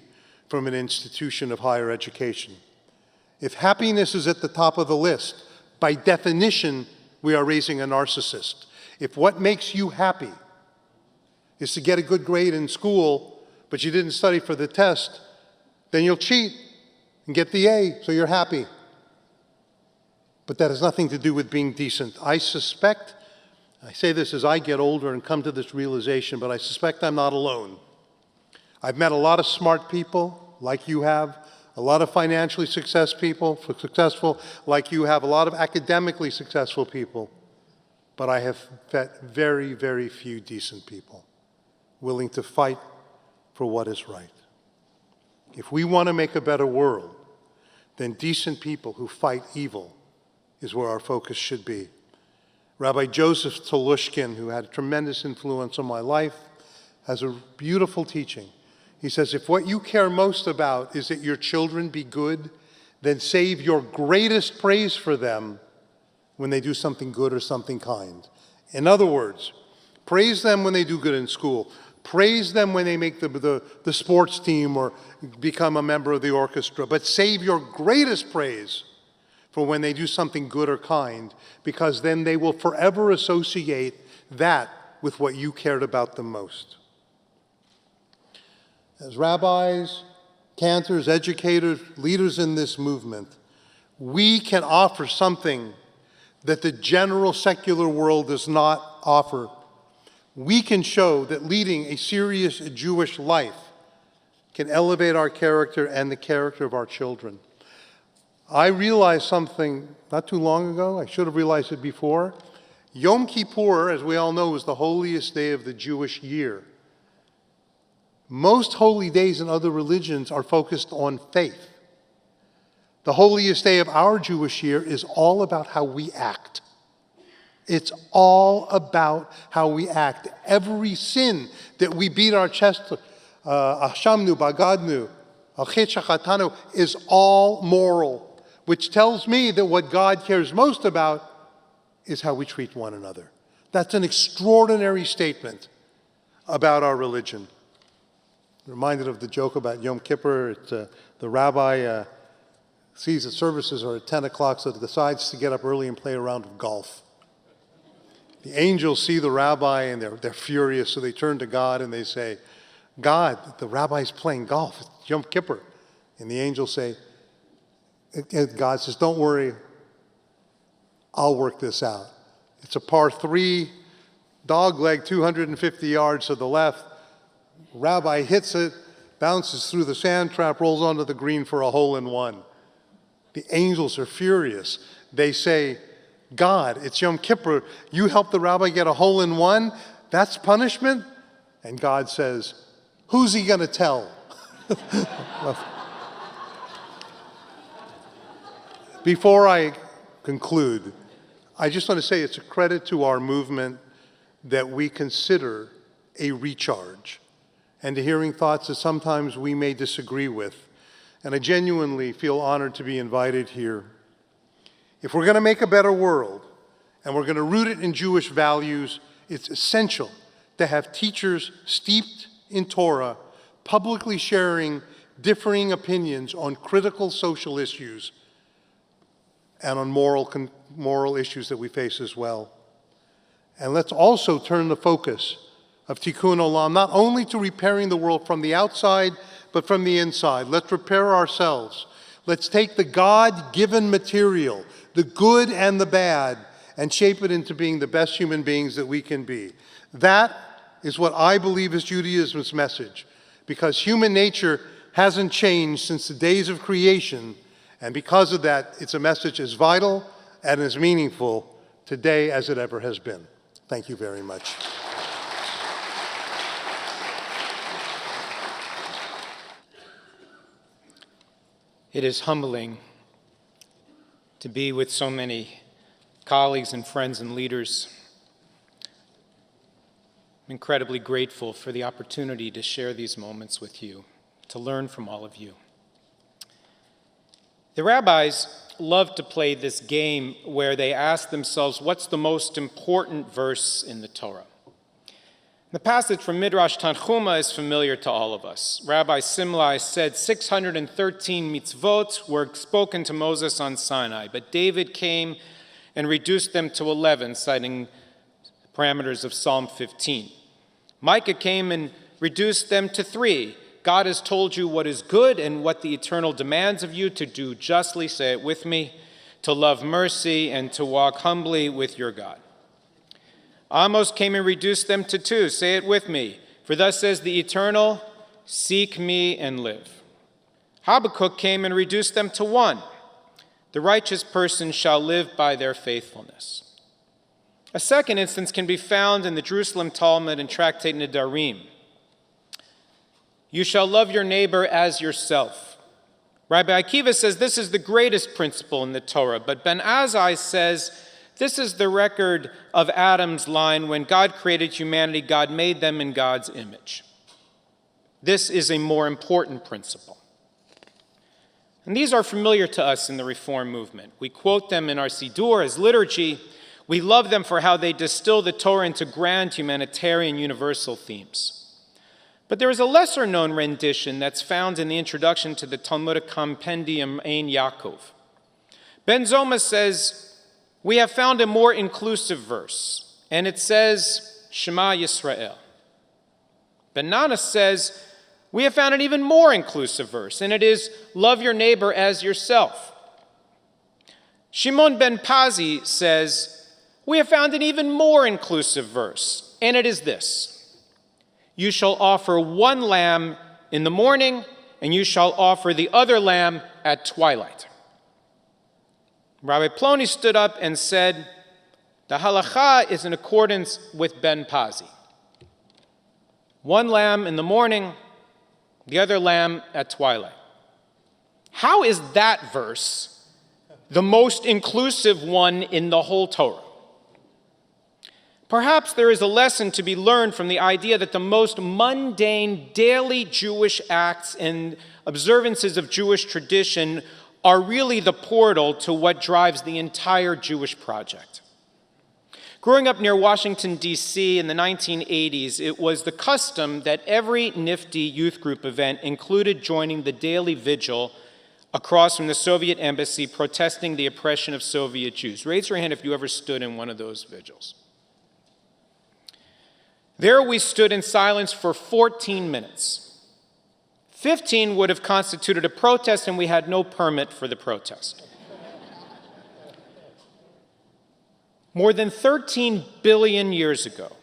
from an institution of higher education. If happiness is at the top of the list, by definition, we are raising a narcissist. If what makes you happy is to get a good grade in school, but you didn't study for the test, then you'll cheat and get the A, so you're happy. But that has nothing to do with being decent. I suspect, I say this as I get older and come to this realization, but I suspect I'm not alone. I've met a lot of smart people, like you have, a lot of financially successful, like you have, a lot of academically successful people, but I have met very, very few decent people willing to fight for what is right. If we want to make a better world, then decent people who fight evil is where our focus should be. Rabbi Joseph Tolushkin, who had a tremendous influence on my life, has a beautiful teaching. He says, if what you care most about is that your children be good, then save your greatest praise for them when they do something good or something kind. In other words, praise them when they do good in school. Praise them when they make the sports team or become a member of the orchestra. But save your greatest praise for when they do something good or kind, because then they will forever associate that with what you cared about the most. As rabbis, cantors, educators, leaders in this movement, we can offer something that the general secular world does not offer. We can show that leading a serious Jewish life can elevate our character and the character of our children. I realized something not too long ago. I should have realized it before. Yom Kippur, as we all know, is the holiest day of the Jewish year. Most holy days in other religions are focused on faith. The holiest day of our Jewish year is all about how we act. It's all about how we act. Every sin that we beat our chest, Ashamnu, Bagadnu, Achet Shachatanu, is all moral, which tells me that what God cares most about is how we treat one another. That's an extraordinary statement about our religion. Reminded of the joke about Yom Kippur. The rabbi sees that services are at 10 o'clock, so decides to get up early and play a round of golf. The angels see the rabbi and they're furious, so they turn to God and they say, God, the rabbi's playing golf. It's Yom Kippur. And the angels say, and God says, don't worry, I'll work this out. It's a par 3, dog leg 250 yards to the left. Rabbi hits it, bounces through the sand trap, rolls onto the green for a hole-in-one. The angels are furious. They say, God, it's Yom Kippur. You helped the rabbi get a hole-in-one? That's punishment? And God says, who's he going to tell? Before I conclude, I just want to say it's a credit to our movement that we consider a recharge and to hearing thoughts that sometimes we may disagree with. And I genuinely feel honored to be invited here. If we're going to make a better world and we're going to root it in Jewish values, it's essential to have teachers steeped in Torah publicly sharing differing opinions on critical social issues and on moral issues that we face as well. And let's also turn the focus of Tikkun Olam not only to repairing the world from the outside, but from the inside. Let's repair ourselves. Let's take the God-given material, the good and the bad, and shape it into being the best human beings that we can be. That is what I believe is Judaism's message, because human nature hasn't changed since the days of creation, and because of that, it's a message as vital and as meaningful today as it ever has been. Thank you very much. It is humbling to be with so many colleagues and friends and leaders. I'm incredibly grateful for the opportunity to share these moments with you, to learn from all of you. The rabbis love to play this game where they ask themselves, what's the most important verse in the Torah? The passage from Midrash Tanchuma is familiar to all of us. Rabbi Simlai said 613 mitzvot were spoken to Moses on Sinai, but David came and reduced them to 11, citing parameters of Psalm 15. Micah came and reduced them to 3. God has told you what is good and what the eternal demands of you: to do justly, say it with me, to love mercy, and to walk humbly with your God. Amos came and reduced them to 2. Say it with me. For thus says the Eternal, seek me and live. Habakkuk came and reduced them to 1. The righteous person shall live by their faithfulness. A second instance can be found in the Jerusalem Talmud and Tractate Nedarim. You shall love your neighbor as yourself. Rabbi Akiva says this is the greatest principle in the Torah, but Ben Azai says this is the record of Adam's line: when God created humanity, God made them in God's image. This is a more important principle. And these are familiar to us in the Reform movement. We quote them in our Siddur as liturgy. We love them for how they distill the Torah into grand humanitarian universal themes. But there is a lesser-known rendition that's found in the introduction to the Talmudic compendium Ein Yaakov. Ben Zoma says, we have found a more inclusive verse, and it says, Shema Yisrael. Ben Nana says, we have found an even more inclusive verse, and it is, love your neighbor as yourself. Shimon ben Pazi says, we have found an even more inclusive verse, and it is this: you shall offer one lamb in the morning, and you shall offer the other lamb at twilight. Rabbi Ploni stood up and said, the halacha is in accordance with Ben Pazi. One lamb in the morning, the other lamb at twilight. How is that verse the most inclusive one in the whole Torah? Perhaps there is a lesson to be learned from the idea that the most mundane daily Jewish acts and observances of Jewish tradition are really the portal to what drives the entire Jewish project. Growing up near Washington, D.C. in the 1980s, it was the custom that every nifty youth group event included joining the daily vigil across from the Soviet embassy protesting the oppression of Soviet Jews. Raise your hand if you ever stood in one of those vigils. There we stood in silence for 14 minutes. 15 would have constituted a protest, and we had no permit for the protest. More than 13 billion years ago,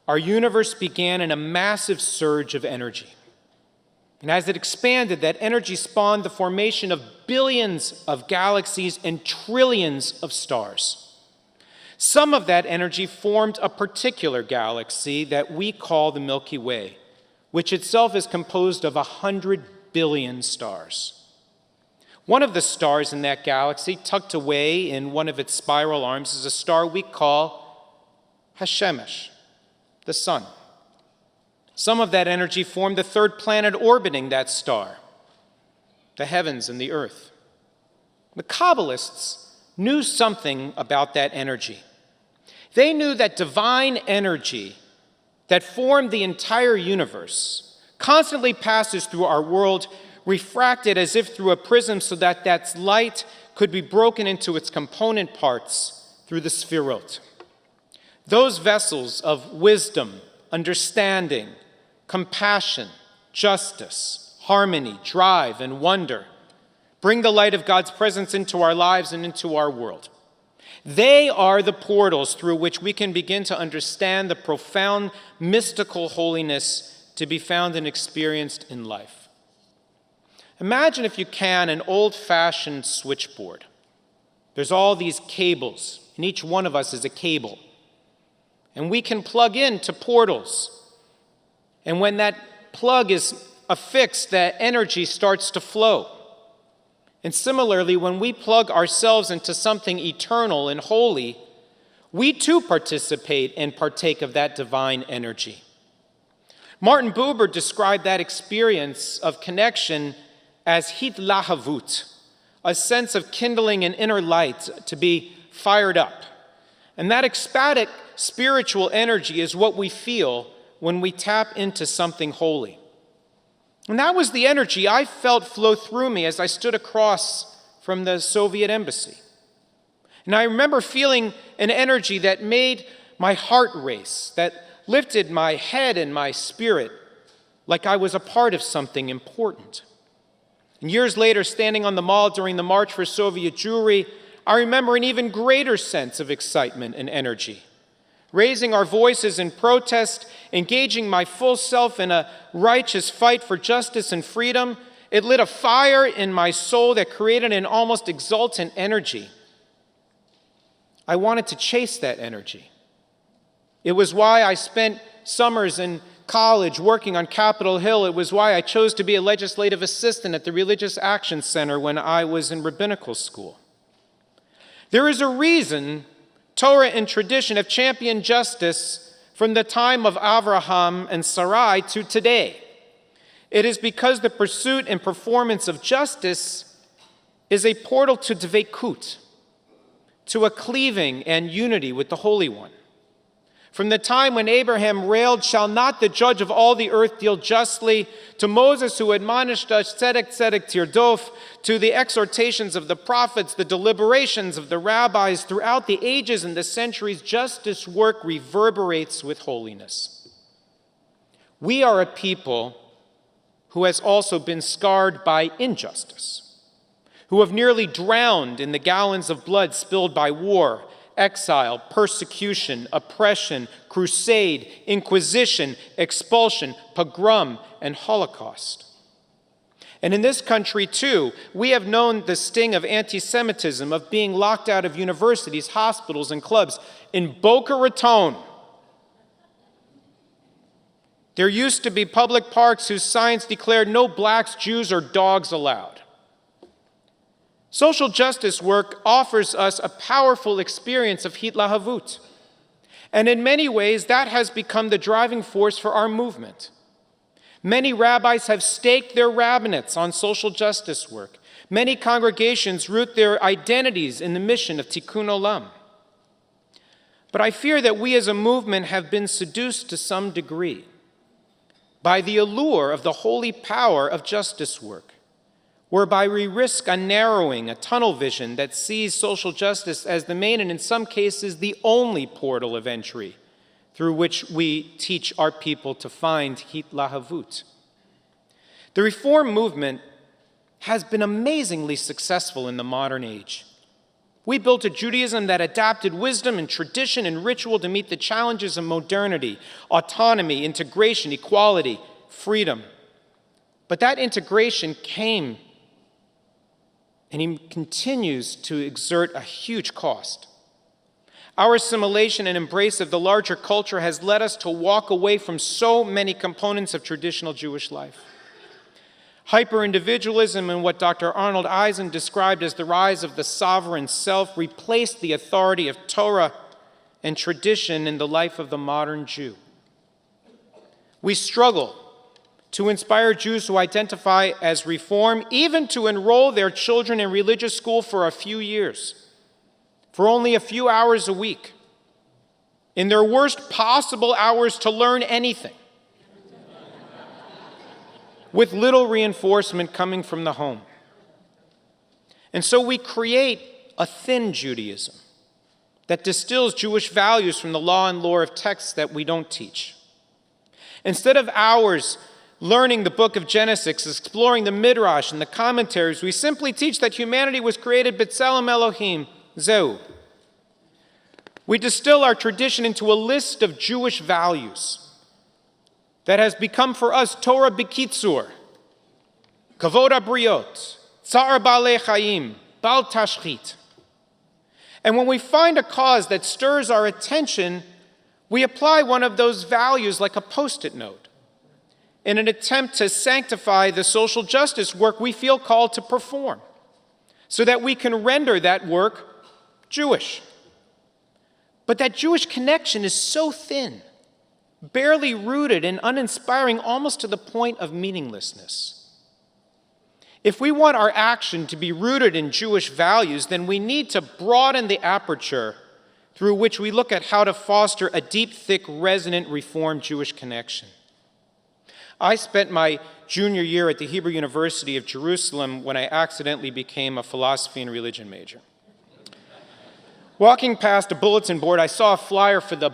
our universe began in a massive surge of energy. And as it expanded, that energy spawned the formation of billions of galaxies and trillions of stars. Some of that energy formed a particular galaxy that we call the Milky Way, which itself is composed of 100 billion stars. One of the stars in that galaxy, tucked away in one of its spiral arms, is a star we call Hashemesh, the sun. Some of that energy formed the third planet orbiting that star, the heavens and the earth. The Kabbalists knew something about that energy. They knew that divine energy that formed the entire universe constantly passes through our world, refracted as if through a prism, so that that light could be broken into its component parts through the sphirot. Those vessels of wisdom, understanding, compassion, justice, harmony, drive, and wonder bring the light of God's presence into our lives and into our world. They are the portals through which we can begin to understand the profound mystical holiness to be found and experienced in life. Imagine, if you can, an old-fashioned switchboard. There's all these cables, and each one of us is a cable. And we can plug into portals. And when that plug is affixed, that energy starts to flow. And similarly, when we plug ourselves into something eternal and holy, we too participate and partake of that divine energy. Martin Buber described that experience of connection as hitlahavut, a sense of kindling an inner light to be fired up. And that ecstatic spiritual energy is what we feel when we tap into something holy. And that was the energy I felt flow through me as I stood across from the Soviet embassy. And I remember feeling an energy that made my heart race, that lifted my head and my spirit like I was a part of something important. And years later, standing on the Mall during the March for Soviet Jewry, I remember an even greater sense of excitement and energy. Raising our voices in protest, engaging my full self in a righteous fight for justice and freedom, it lit a fire in my soul that created an almost exultant energy. I wanted to chase that energy. It was why I spent summers in college working on Capitol Hill. It was why I chose to be a legislative assistant at the Religious Action Center when I was in rabbinical school. There is a reason Torah and tradition have championed justice from the time of Abraham and Sarai to today. It is because the pursuit and performance of justice is a portal to dveikut, to a cleaving and unity with the Holy One. From the time when Abraham railed, "Shall not the judge of all the earth deal justly?" to Moses, who admonished us, "Tzedek, tzedek, tirdof," to the exhortations of the prophets, the deliberations of the rabbis, throughout the ages and the centuries, justice work reverberates with holiness. We are a people who has also been scarred by injustice, who have nearly drowned in the gallons of blood spilled by war, exile, persecution, oppression, crusade, inquisition, expulsion, pogrom, and Holocaust. And in this country, too, we have known the sting of anti-Semitism, of being locked out of universities, hospitals, and clubs. In Boca Raton, there used to be public parks whose signs declared no blacks, Jews, or dogs allowed. Social justice work offers us a powerful experience of hitlahavut. And in many ways, that has become the driving force for our movement. Many rabbis have staked their rabbinates on social justice work. Many congregations root their identities in the mission of Tikkun Olam. But I fear that we as a movement have been seduced to some degree by the allure of the holy power of justice work, whereby we risk a narrowing, a tunnel vision that sees social justice as the main and in some cases the only portal of entry through which we teach our people to find hitlahavut. The Reform movement has been amazingly successful in the modern age. We built a Judaism that adapted wisdom and tradition and ritual to meet the challenges of modernity, autonomy, integration, equality, freedom. But that integration came and he continues to exert a huge cost. Our assimilation and embrace of the larger culture has led us to walk away from so many components of traditional Jewish life. Hyper-individualism and what Dr. Arnold Eisen described as the rise of the sovereign self replaced the authority of Torah and tradition in the life of the modern Jew. We struggle to inspire Jews who identify as Reform, even to enroll their children in religious school for a few years, for only a few hours a week, in their worst possible hours to learn anything, with little reinforcement coming from the home. And so we create a thin Judaism that distills Jewish values from the law and lore of texts that we don't teach. Instead of hours learning the book of Genesis, exploring the Midrash and the commentaries, we simply teach that humanity was created b'tselem Elohim, zeu. We distill our tradition into a list of Jewish values that has become for us Torah b'kitzur, kavod habriot, tzar ba'alei chayim, bal tashchit. And when we find a cause that stirs our attention, we apply one of those values like a post-it note in an attempt to sanctify the social justice work we feel called to perform so that we can render that work Jewish. But that Jewish connection is so thin, barely rooted and uninspiring, almost to the point of meaninglessness. If we want our action to be rooted in Jewish values, then we need to broaden the aperture through which we look at how to foster a deep, thick, resonant, Reformed Jewish connection. I spent my junior year at the Hebrew University of Jerusalem when I accidentally became a philosophy and religion major. Walking past a bulletin board, I saw a flyer for the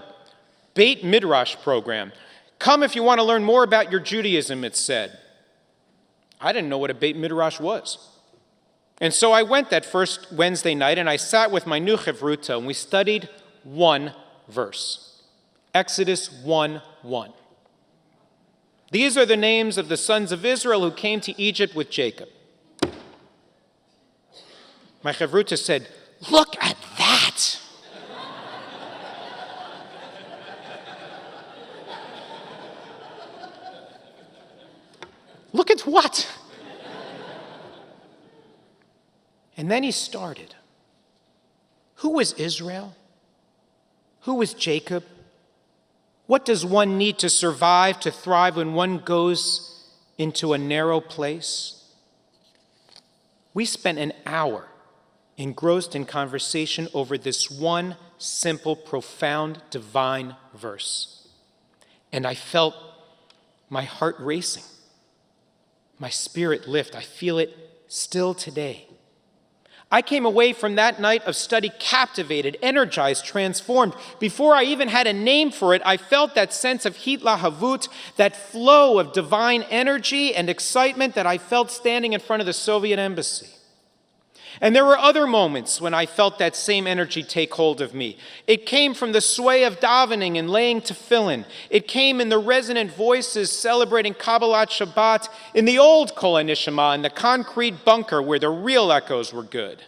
Beit Midrash program. Come if you want to learn more about your Judaism, it said. I didn't know what a Beit Midrash was. And so I went that first Wednesday night and I sat with my new Chevruta and we studied one verse. Exodus 1:1. These are the names of the sons of Israel who came to Egypt with Jacob. My Chevruta said, "Look at that." Look at what? And then he started. Who was Israel? Who was Jacob? What does one need to survive, to thrive when one goes into a narrow place? We spent an hour engrossed in conversation over this one simple, profound, divine verse. And I felt my heart racing, my spirit lift. I feel it still today. I came away from that night of study captivated, energized, transformed. Before I even had a name for it, I felt that sense of hitlahavut, that flow of divine energy and excitement that I felt standing in front of the Soviet embassy. And there were other moments when I felt that same energy take hold of me. It came from the sway of davening and laying tefillin. It came in the resonant voices celebrating Kabbalat Shabbat in the old Kol HaNishama, in the concrete bunker where the real echoes were good.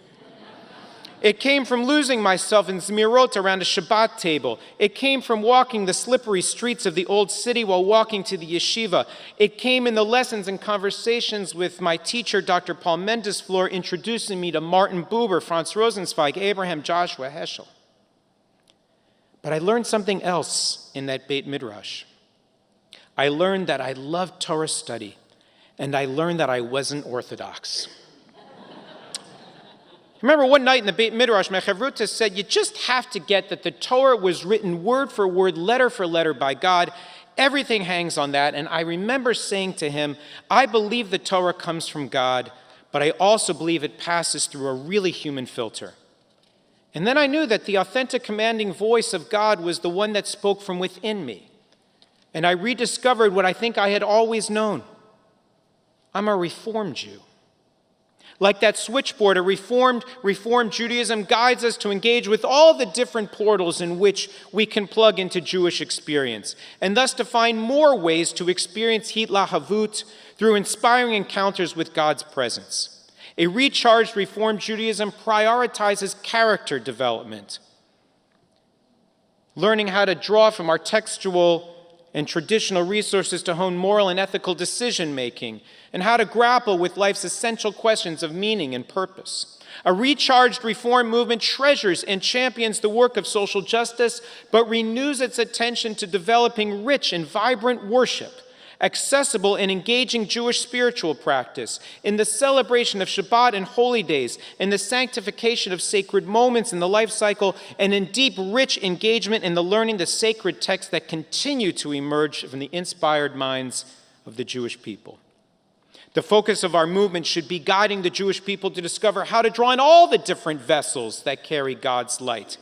It came from losing myself in Zmirot around a Shabbat table. It came from walking the slippery streets of the old city while walking to the yeshiva. It came in the lessons and conversations with my teacher, Dr. Paul Mendesflor, introducing me to Martin Buber, Franz Rosenzweig, Abraham Joshua Heschel. But I learned something else in that Beit Midrash. I learned that I loved Torah study, and I learned that I wasn't Orthodox. Remember one night in the Beit Midrash, Mechavruta said, you just have to get that the Torah was written word for word, letter for letter by God. Everything hangs on that. And I remember saying to him, I believe the Torah comes from God, but I also believe it passes through a really human filter. And then I knew that the authentic commanding voice of God was the one that spoke from within me. And I rediscovered what I think I had always known. I'm a Reformed Jew. Like that switchboard, a Reformed Judaism guides us to engage with all the different portals in which we can plug into Jewish experience, and thus to find more ways to experience Hitlahavut through inspiring encounters with God's presence. A recharged Reformed Judaism prioritizes character development, learning how to draw from our textual and traditional resources to hone moral and ethical decision-making, and how to grapple with life's essential questions of meaning and purpose. A recharged reform movement treasures and champions the work of social justice, but renews its attention to developing rich and vibrant worship, accessible and engaging Jewish spiritual practice, in the celebration of Shabbat and holidays, in the sanctification of sacred moments in the life cycle, and in deep, rich engagement in the learning the sacred texts that continue to emerge from the inspired minds of the Jewish people. The focus of our movement should be guiding the Jewish people to discover how to draw in all the different vessels that carry God's light,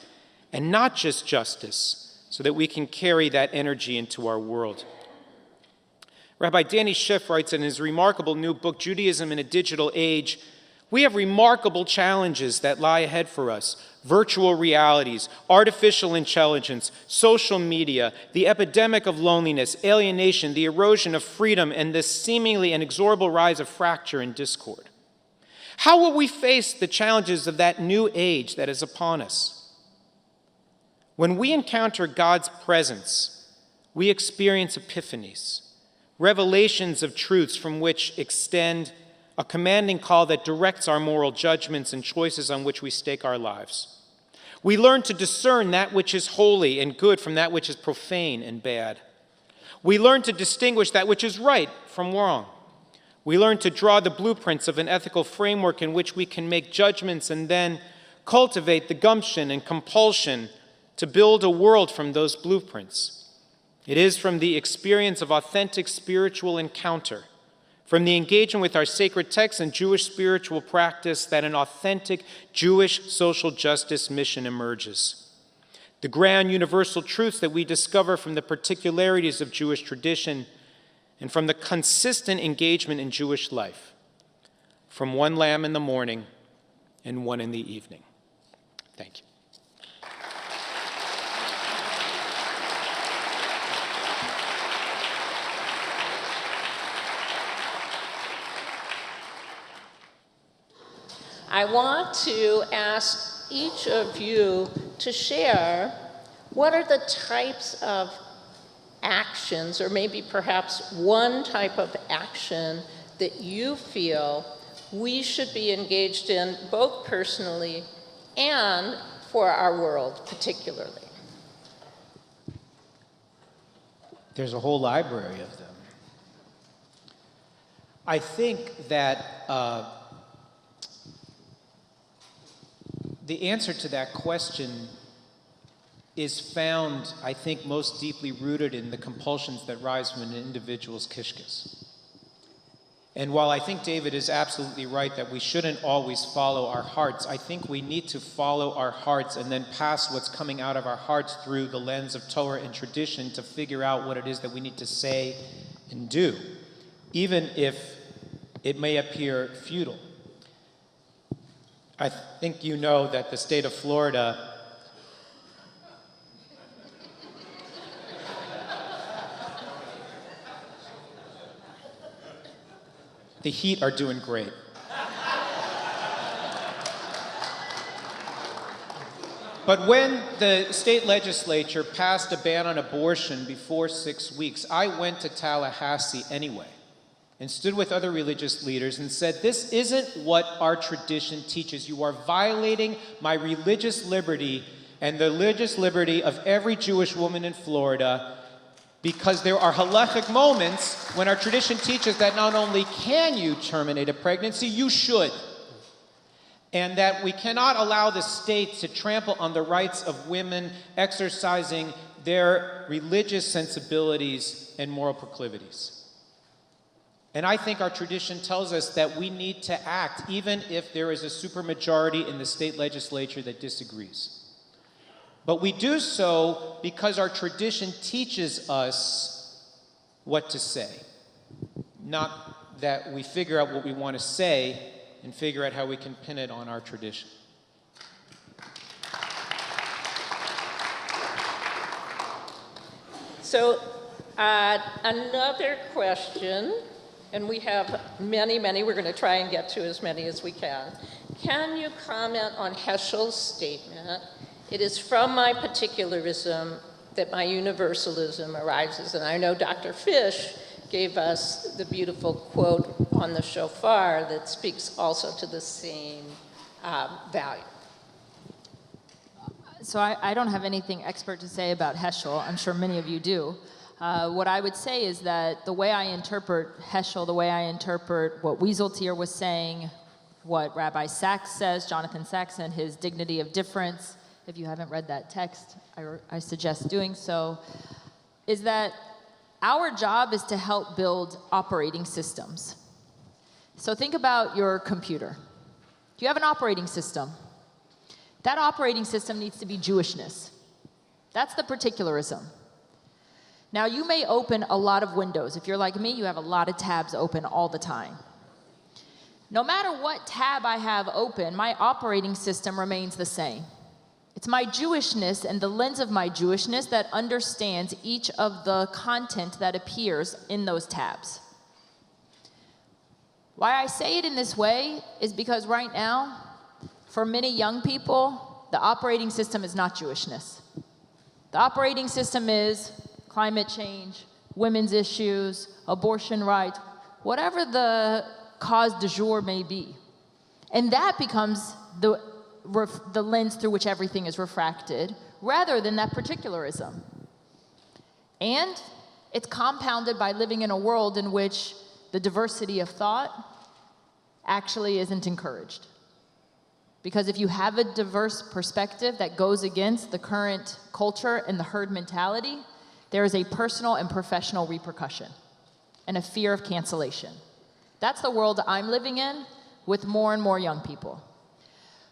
and not just justice, so that we can carry that energy into our world. Rabbi Danny Schiff writes in his remarkable new book, Judaism in a Digital Age, we have remarkable challenges that lie ahead for us. Virtual realities, artificial intelligence, social media, the epidemic of loneliness, alienation, the erosion of freedom, and the seemingly inexorable rise of fracture and discord. How will we face the challenges of that new age that is upon us? When we encounter God's presence, we experience epiphanies, revelations of truths from which extend a commanding call that directs our moral judgments and choices on which we stake our lives. We learn to discern that which is holy and good from that which is profane and bad. We learn to distinguish that which is right from wrong. We learn to draw the blueprints of an ethical framework in which we can make judgments and then cultivate the gumption and compulsion to build a world from those blueprints. It is from the experience of authentic spiritual encounter, from the engagement with our sacred texts and Jewish spiritual practice, that an authentic Jewish social justice mission emerges. The grand universal truths that we discover from the particularities of Jewish tradition and from the consistent engagement in Jewish life, from one lamb in the morning and one in the evening. Thank you. I want to ask each of you to share what are the types of actions, or maybe perhaps one type of action that you feel we should be engaged in, both personally and for our world particularly. There's a whole library of them. I think that the answer to that question is found, I think, most deeply rooted in the compulsions that rise from an individual's kishkas. And while I think David is absolutely right that we shouldn't always follow our hearts, I think we need to follow our hearts and then pass what's coming out of our hearts through the lens of Torah and tradition to figure out what it is that we need to say and do, even if it may appear futile. I think you know that the state of Florida the Heat are doing great. But when the state legislature passed a ban on abortion before 6 weeks, I went to Tallahassee anyway and stood with other religious leaders and said, this isn't what our tradition teaches. You are violating my religious liberty and the religious liberty of every Jewish woman in Florida, because there are halachic moments when our tradition teaches that not only can you terminate a pregnancy, you should. And that we cannot allow the state to trample on the rights of women exercising their religious sensibilities and moral proclivities. And I think our tradition tells us that we need to act even if there is a supermajority in the state legislature that disagrees. But we do so because our tradition teaches us what to say, not that we figure out what we want to say and figure out how we can pin it on our tradition. So another question, and we have many, we're going to try and get to as many as we can. Can you comment on Heschel's statement, "It is from my particularism that my universalism arises"? And I know Dr. Fish gave us the beautiful quote on the shofar that speaks also to the same value. So I don't have anything expert to say about Heschel. I'm sure many of you do. What I would say is that the way I interpret Heschel, the way I interpret what Wieseltier was saying, what Rabbi Sachs says, Jonathan Sachs, and his dignity of difference, if you haven't read that text, I suggest doing so, is that our job is to help build operating systems. So think about your computer. You have an operating system. That operating system needs to be Jewishness. That's the particularism. Now, you may open a lot of windows. If you're like me, you have a lot of tabs open all the time. No matter what tab I have open, my operating system remains the same. It's my Jewishness and the lens of my Jewishness that understands each of the content that appears in those tabs. Why I say it in this way is because right now, for many young people, the operating system is not Jewishness. The operating system is climate change, women's issues, abortion rights, whatever the cause du jour may be. And that becomes the lens through which everything is refracted, rather than that particularism. And it's compounded by living in a world in which the diversity of thought actually isn't encouraged. Because if you have a diverse perspective that goes against the current culture and the herd mentality, there is a personal and professional repercussion and a fear of cancellation. That's the world I'm living in with more and more young people.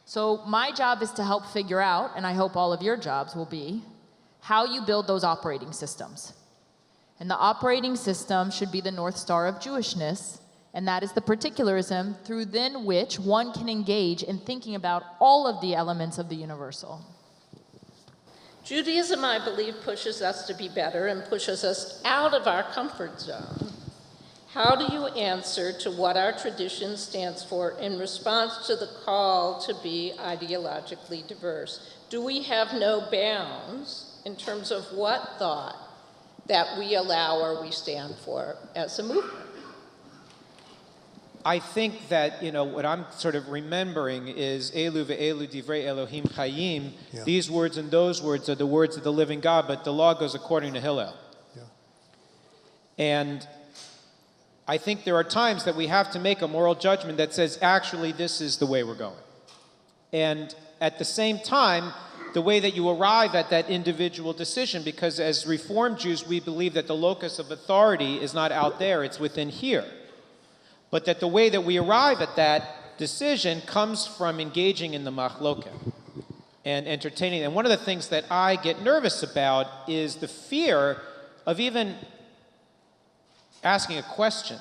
So my job is to help figure out, and I hope all of your jobs will be, how you build those operating systems. And the operating system should be the North Star of Jewishness, and that is the particularism through then which one can engage in thinking about all of the elements of the universal. Judaism, I believe, pushes us to be better and pushes us out of our comfort zone. How do you answer to what our tradition stands for in response to the call to be ideologically diverse? Do we have no bounds in terms of what thought that we allow or we stand for as a movement? I think that, what I'm sort of remembering is Elu ve'elu divrei Elohim chayim. Yeah. These words and those words are the words of the living God, but the law goes according to Hillel. Yeah. And I think there are times that we have to make a moral judgment that says, actually, this is the way we're going. And at the same time, the way that you arrive at that individual decision, because as Reformed Jews, we believe that the locus of authority is not out there, it's within here. But that the way that we arrive at that decision comes from engaging in the machloket and entertaining. And one of the things that I get nervous about is the fear of even asking a question.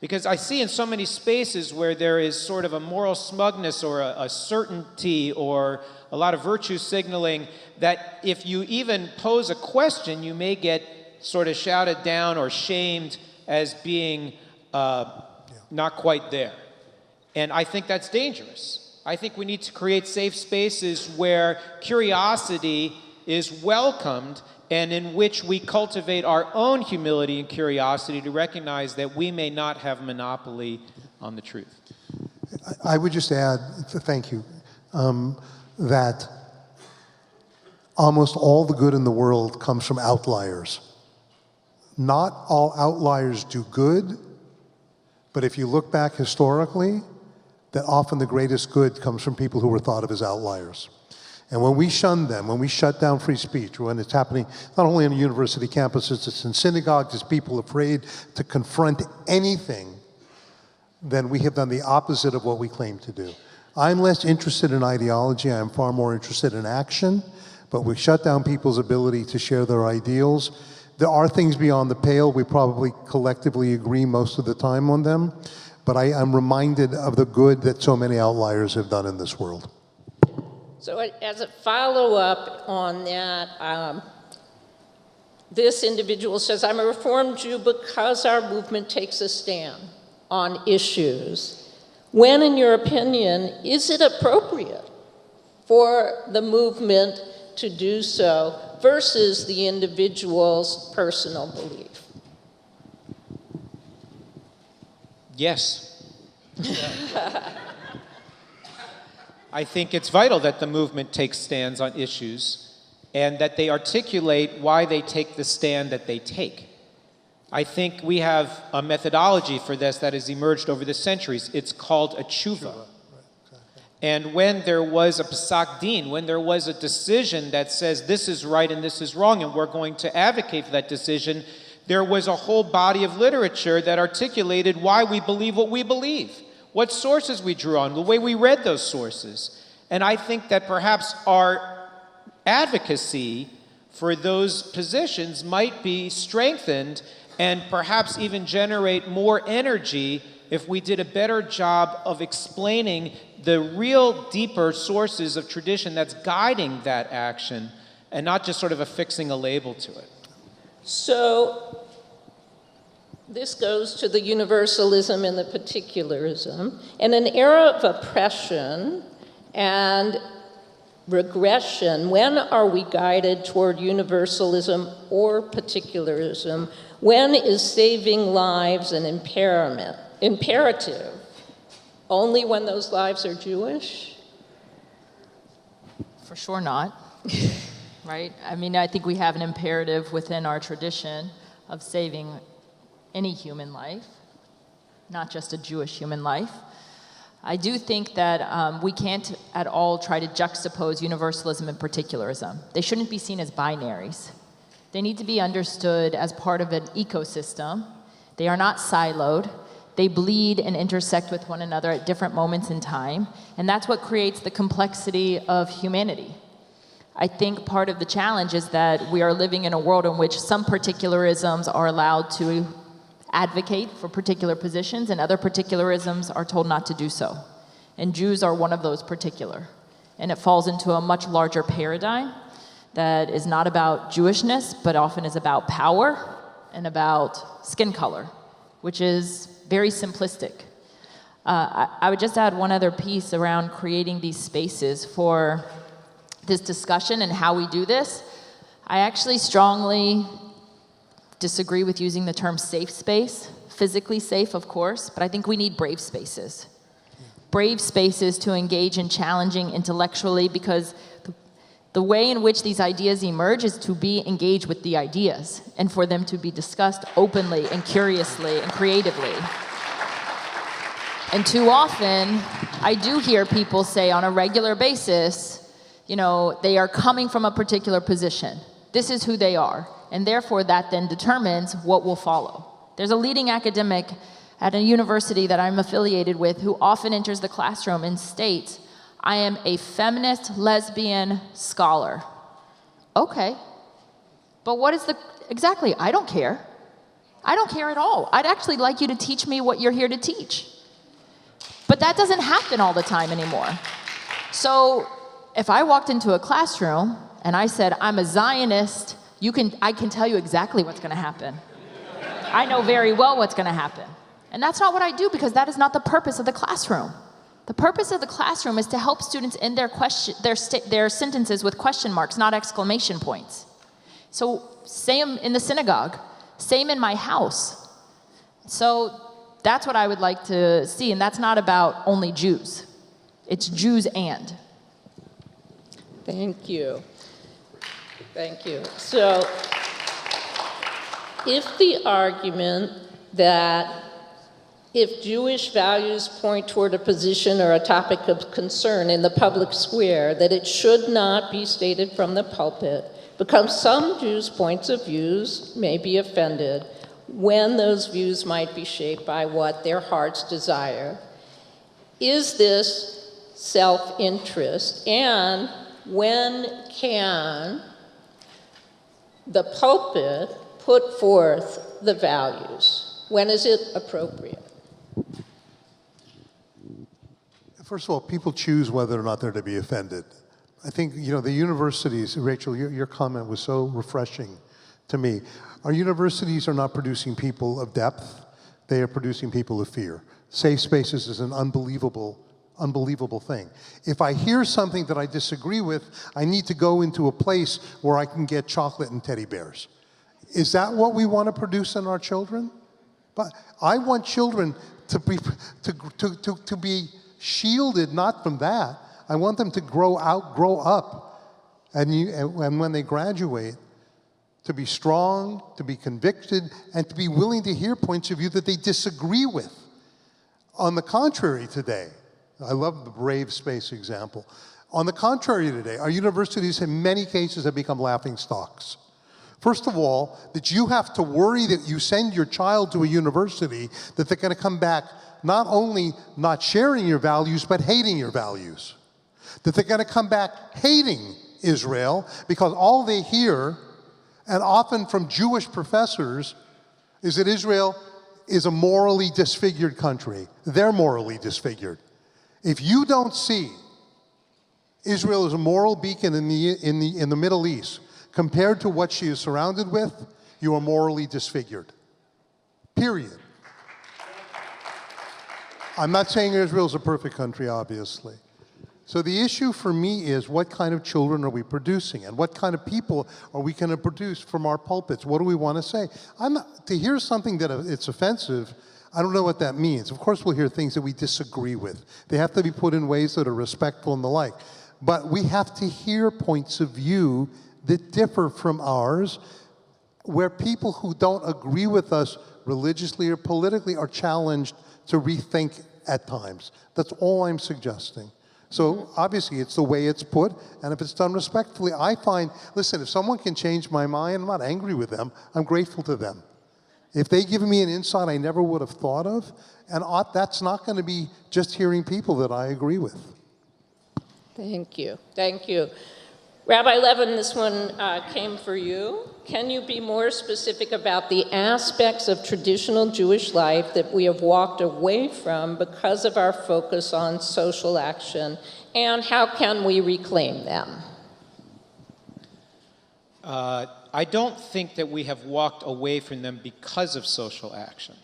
Because I see in so many spaces where there is sort of a moral smugness or a certainty or a lot of virtue signaling that if you even pose a question, you may get sort of shouted down or shamed as being not quite there. And I think that's dangerous. I think we need to create safe spaces where curiosity is welcomed and in which we cultivate our own humility and curiosity to recognize that we may not have monopoly on the truth. I would just add, thank you, that almost all the good in the world comes from outliers. Not all outliers do good, but if you look back historically, that often the greatest good comes from people who were thought of as outliers. And when we shun them, when we shut down free speech, when it's happening not only on university campuses, it's in synagogues, it's people afraid to confront anything, then we have done the opposite of what we claim to do. I'm less interested in ideology, I'm far more interested in action, but we shut down people's ability to share their ideals. There are things beyond the pale, we probably collectively agree most of the time on them, but I'm reminded of the good that so many outliers have done in this world. So as a follow-up on that, this individual says, I'm a Reformed Jew because our movement takes a stand on issues. When, in your opinion, is it appropriate for the movement to do so versus the individual's personal belief? Yes. I think it's vital that the movement takes stands on issues and that they articulate why they take the stand that they take. I think we have a methodology for this that has emerged over the centuries. It's called a tshuva. And when there was a psak din, when there was a decision that says this is right and this is wrong and we're going to advocate for that decision, there was a whole body of literature that articulated why we believe what we believe, what sources we drew on, the way we read those sources. And I think that perhaps our advocacy for those positions might be strengthened and perhaps even generate more energy if we did a better job of explaining the real deeper sources of tradition that's guiding that action and not just sort of affixing a label to it. So this goes to the universalism and the particularism. In an era of oppression and regression, when are we guided toward universalism or particularism? When is saving lives an imperative? Only when those lives are Jewish? For sure not, right? I mean, I think we have an imperative within our tradition of saving any human life, not just a Jewish human life. I do think that we can't at all try to juxtapose universalism and particularism. They shouldn't be seen as binaries. They need to be understood as part of an ecosystem. They are not siloed. They bleed and intersect with one another at different moments in time, and that's what creates the complexity of humanity. I think part of the challenge is that we are living in a world in which some particularisms are allowed to advocate for particular positions and other particularisms are told not to do so. And Jews are one of those particular. And it falls into a much larger paradigm that is not about Jewishness, but often is about power and about skin color, which is very simplistic. I would just add one other piece around creating these spaces for this discussion and how we do this. I actually strongly disagree with using the term safe space. Physically safe, of course, but I think we need brave spaces. Brave spaces to engage in challenging intellectually, because the way in which these ideas emerge is to be engaged with the ideas and for them to be discussed openly and curiously and creatively. And too often, I do hear people say on a regular basis, you know, they are coming from a particular position. This is who they are. And therefore, that then determines what will follow. There's a leading academic at a university that I'm affiliated with who often enters the classroom and states, I am a feminist lesbian scholar. Okay, but what is exactly, I don't care. I don't care at all. I'd actually like you to teach me what you're here to teach. But that doesn't happen all the time anymore. So if I walked into a classroom and I said, I'm a Zionist, I can tell you exactly what's going to happen. I know very well what's going to happen. And that's not what I do, because that is not the purpose of the classroom. The purpose of the classroom is to help students end their sentences with question marks, not exclamation points. So same in the synagogue, same in my house. So that's what I would like to see, and that's not about only Jews. It's Jews and. Thank you. Thank you. So if the argument that if Jewish values point toward a position or a topic of concern in the public square, that it should not be stated from the pulpit, because some Jews' points of views may be offended when those views might be shaped by what their hearts desire. Is this self-interest? And when can the pulpit put forth the values? When is it appropriate? First of all, people choose whether or not they're to be offended. I think, the universities, Rachel, your comment was so refreshing to me. Our universities are not producing people of depth. They are producing people of fear. Safe spaces is an unbelievable thing. If I hear something that I disagree with, I need to go into a place where I can get chocolate and teddy bears. Is that what we want to produce in our children? But I want children to be shielded not from that. I want them to grow up, and when they graduate, to be strong, to be convicted, and to be willing to hear points of view that they disagree with. On the contrary today, I love the brave space example. On the contrary today, our universities in many cases have become laughingstocks. First of all, that you have to worry that you send your child to a university that they're going to come back not only not sharing your values, but hating your values. That they're going to come back hating Israel because all they hear, and often from Jewish professors, is that Israel is a morally disfigured country. They're morally disfigured. If you don't see Israel as a moral beacon in the Middle East compared to what she is surrounded with, you are morally disfigured. Period. I'm not saying Israel is a perfect country, obviously. So the issue for me is, what kind of children are we producing, and what kind of people are we going to produce from our pulpits? What do we want to say? To hear something that it's offensive, I don't know what that means. Of course we'll hear things that we disagree with. They have to be put in ways that are respectful and the like. But we have to hear points of view that differ from ours, where people who don't agree with us religiously or politically are challenged to rethink at times. That's all I'm suggesting. So obviously it's the way it's put, and if it's done respectfully, I find, listen, if someone can change my mind, I'm not angry with them, I'm grateful to them. If they give me an insight I never would have thought of, and that's not going to be just hearing people that I agree with. Thank you. Thank you. Rabbi Levin, this one came for you. Can you be more specific about the aspects of traditional Jewish life that we have walked away from because of our focus on social action, and how can we reclaim them? I don't think that we have walked away from them because of social action.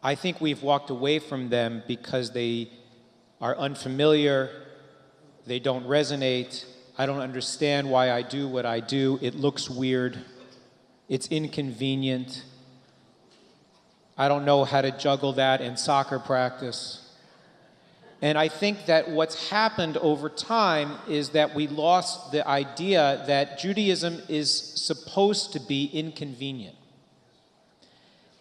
I think we've walked away from them because they are unfamiliar, they don't resonate, I don't understand why I do what I do, it looks weird, it's inconvenient, I don't know how to juggle that in soccer practice. And I think that what's happened over time is that we lost the idea that Judaism is supposed to be inconvenient.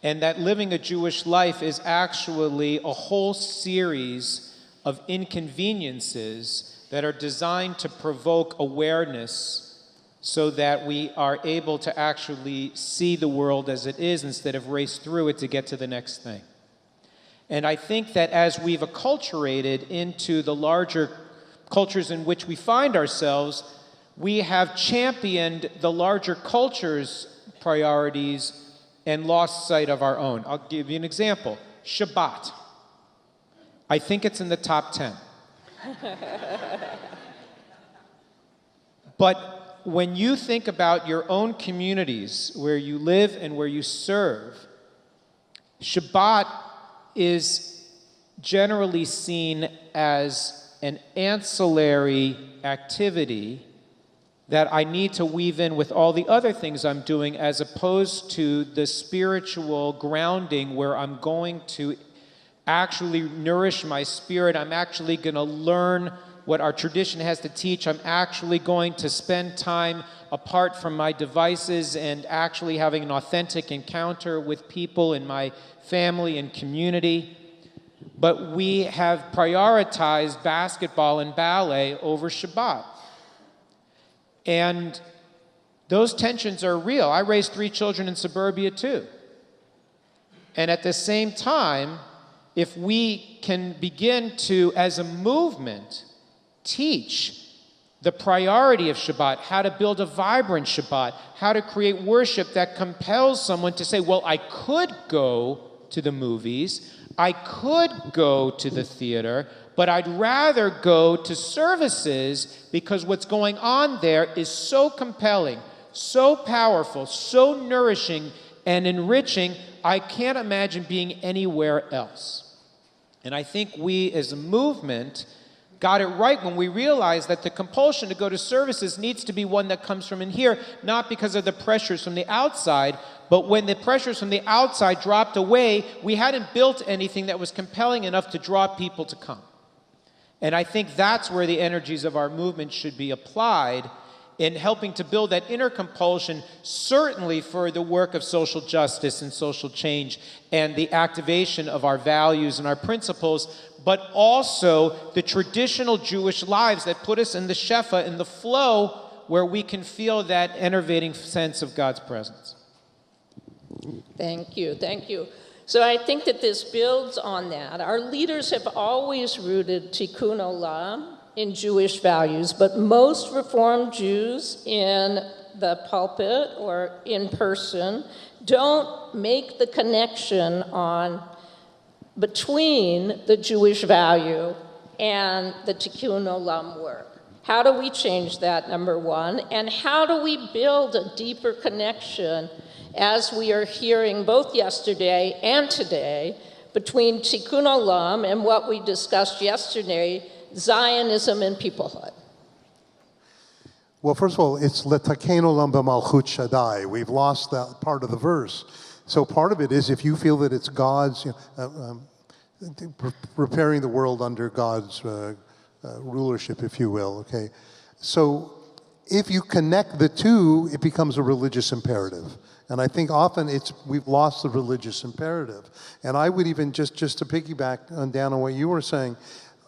And that living a Jewish life is actually a whole series of inconveniences that are designed to provoke awareness so that we are able to actually see the world as it is instead of race through it to get to the next thing. And I think that as we've acculturated into the larger cultures in which we find ourselves, we have championed the larger culture's priorities and lost sight of our own. I'll give you an example. Shabbat. I think it's in the top 10. But when you think about your own communities, where you live and where you serve, Shabbat is generally seen as an ancillary activity that I need to weave in with all the other things I'm doing, as opposed to the spiritual grounding where I'm going to actually nourish my spirit. I'm actually going to learn what our tradition has to teach. I'm actually going to spend time apart from my devices and actually having an authentic encounter with people in my family and community. But we have prioritized basketball and ballet over Shabbat. And those tensions are real. I raised 3 children in suburbia too. And at the same time, if we can begin to, as a movement, teach the priority of Shabbat, how to build a vibrant Shabbat, how to create worship that compels someone to say, well, I could go to the movies, I could go to the theater, but I'd rather go to services because what's going on there is so compelling, so powerful, so nourishing and enriching, I can't imagine being anywhere else. And I think we as a movement got it right when we realized that the compulsion to go to services needs to be one that comes from in here, not because of the pressures from the outside, but when the pressures from the outside dropped away, we hadn't built anything that was compelling enough to draw people to come. And I think that's where the energies of our movement should be applied in helping to build that inner compulsion, certainly for the work of social justice and social change and the activation of our values and our principles, but also the traditional Jewish lives that put us in the shefa, in the flow, where we can feel that enervating sense of God's presence. Thank you, thank you. So I think that this builds on that. Our leaders have always rooted tikkun olam in Jewish values, but most Reformed Jews in the pulpit or in person don't make the connection between the Jewish value and the tikkun olam work. How do we change that, number one? And how do we build a deeper connection, as we are hearing both yesterday and today, between tikkun olam and what we discussed yesterday, Zionism and peoplehood? Well, first of all, it's letaken olam b'malchut Shaddai. We've lost that part of the verse. So part of it is if you feel that it's God's, preparing the world under God's rulership, if you will, okay? So if you connect the two, it becomes a religious imperative. And I think often we've lost the religious imperative. And I would even, just to piggyback down on what you were saying,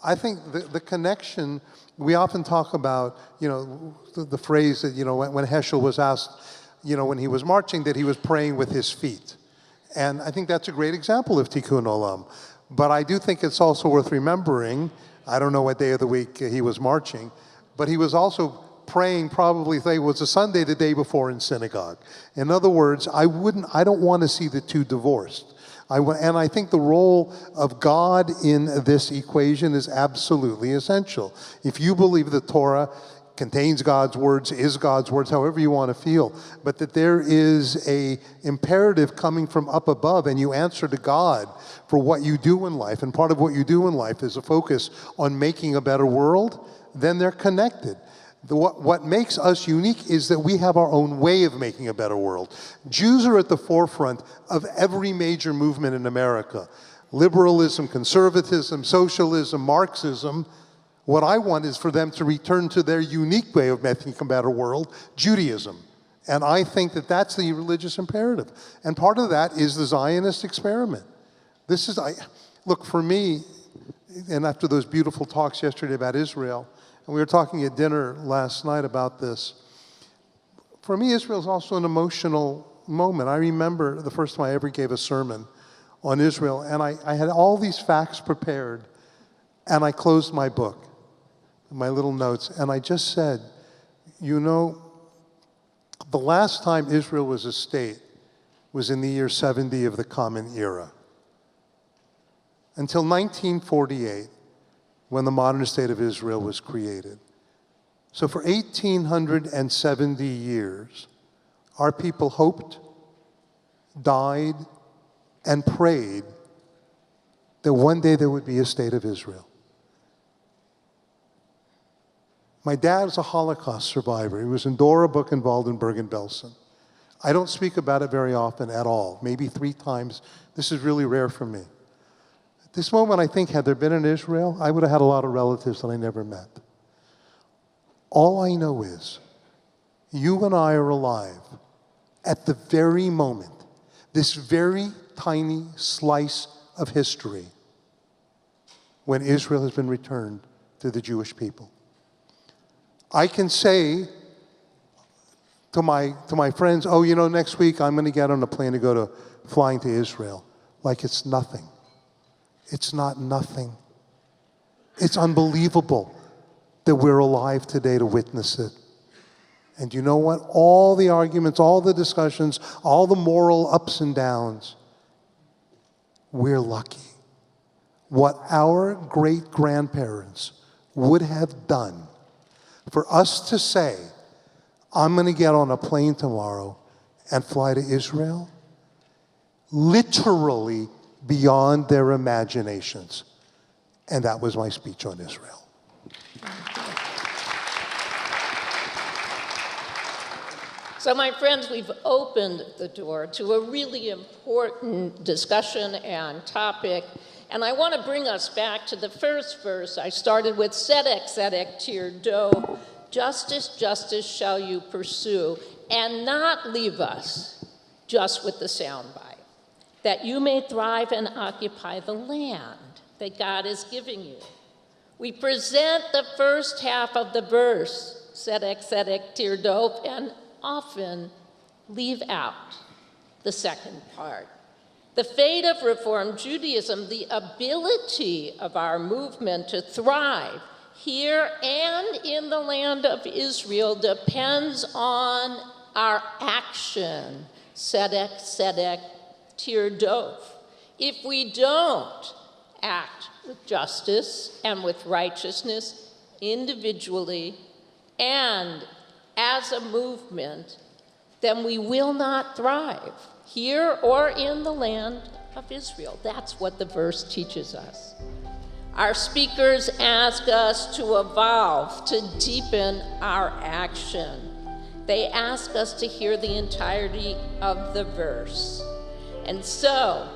I think the connection, we often talk about, the phrase that, when Heschel was asked, when he was marching, that he was praying with his feet. And I think that's a great example of tikkun olam. But I do think it's also worth remembering, I don't know what day of the week he was marching, but he was also praying, probably it was a Sunday the day before in synagogue. In other words, I don't want to see the two divorced. And I think the role of God in this equation is absolutely essential. If you believe the Torah contains God's words, is God's words, however you want to feel, but that there is a imperative coming from up above, and you answer to God for what you do in life, and part of what you do in life is a focus on making a better world, then they're connected. What makes us unique is that we have our own way of making a better world. Jews are at the forefront of every major movement in America. Liberalism, conservatism, socialism, Marxism. What I want is for them to return to their unique way of making a better world, Judaism. And I think that that's the religious imperative. And part of that is the Zionist experiment. Look, for me, and after those beautiful talks yesterday about Israel, and we were talking at dinner last night about this, for me, Israel is also an emotional moment. I remember the first time I ever gave a sermon on Israel, and I had all these facts prepared, and I closed my book, my little notes, and I just said, the last time Israel was a state was in the year 70 of the Common Era. Until 1948, when the modern state of Israel was created. So for 1,870 years, our people hoped, died, and prayed that one day there would be a state of Israel. My dad was a Holocaust survivor. He was in Dora, Buchenwald, and Bergen-Belsen. I don't speak about it very often at all, maybe 3 times. This is really rare for me. At this moment, I think, had there been an Israel, I would have had a lot of relatives that I never met. All I know is, you and I are alive at the very moment, this very tiny slice of history, when Israel has been returned to the Jewish people. I can say to my friends, oh, you know, next week I'm going to get on a plane to flying to Israel, like it's nothing. It's not nothing. It's unbelievable that we're alive today to witness it. And you know what? All the arguments, all the discussions, all the moral ups and downs, we're lucky. What our great-grandparents would have done for us to say, I'm going to get on a plane tomorrow and fly to Israel, literally beyond their imaginations. And that was my speech on Israel. So, my friends, we've opened the door to a really important discussion and topic, and I want to bring us back to the first verse. I started with Tzedek, Tzedek, Tirdo, justice, justice shall you pursue, and not leave us just with the soundbite, that you may thrive and occupy the land that God is giving you. We present the first half of the verse, Tzedek, Tzedek, Tirdo, and often leave out the second part. The fate of Reform Judaism, the ability of our movement to thrive here and in the land of Israel, depends on our action, Tzedek, Tzedek, Tirdof. If we don't act with justice and with righteousness individually and as a movement, then we will not thrive here or in the land of Israel. That's what the verse teaches us. Our speakers ask us to evolve, to deepen our action. They ask us to hear the entirety of the verse. And so,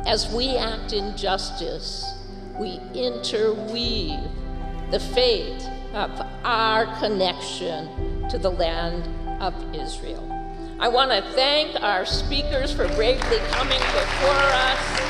as we act in justice, we interweave the fate of our connection to the land of Israel. I want to thank our speakers for bravely coming before us.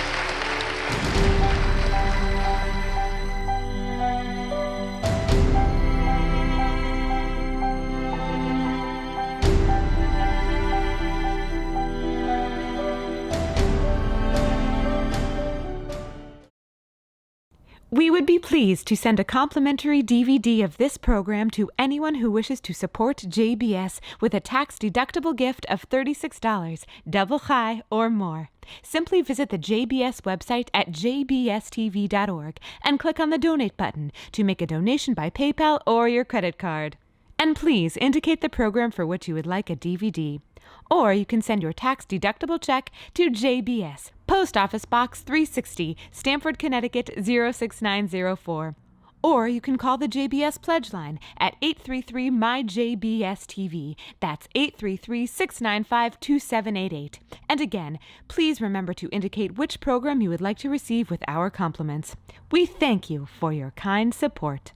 We would be pleased to send a complimentary DVD of this program to anyone who wishes to support JBS with a tax-deductible gift of $36, double chai or more. Simply visit the JBS website at jbstv.org and click on the Donate button to make a donation by PayPal or your credit card. And please indicate the program for which you would like a DVD. Or you can send your tax-deductible check to JBS, Post Office Box 360, Stamford, Connecticut 06904. Or you can call the JBS Pledge Line at 833-MY-JBS-TV. That's 833-695-2788. And again, please remember to indicate which program you would like to receive with our compliments. We thank you for your kind support.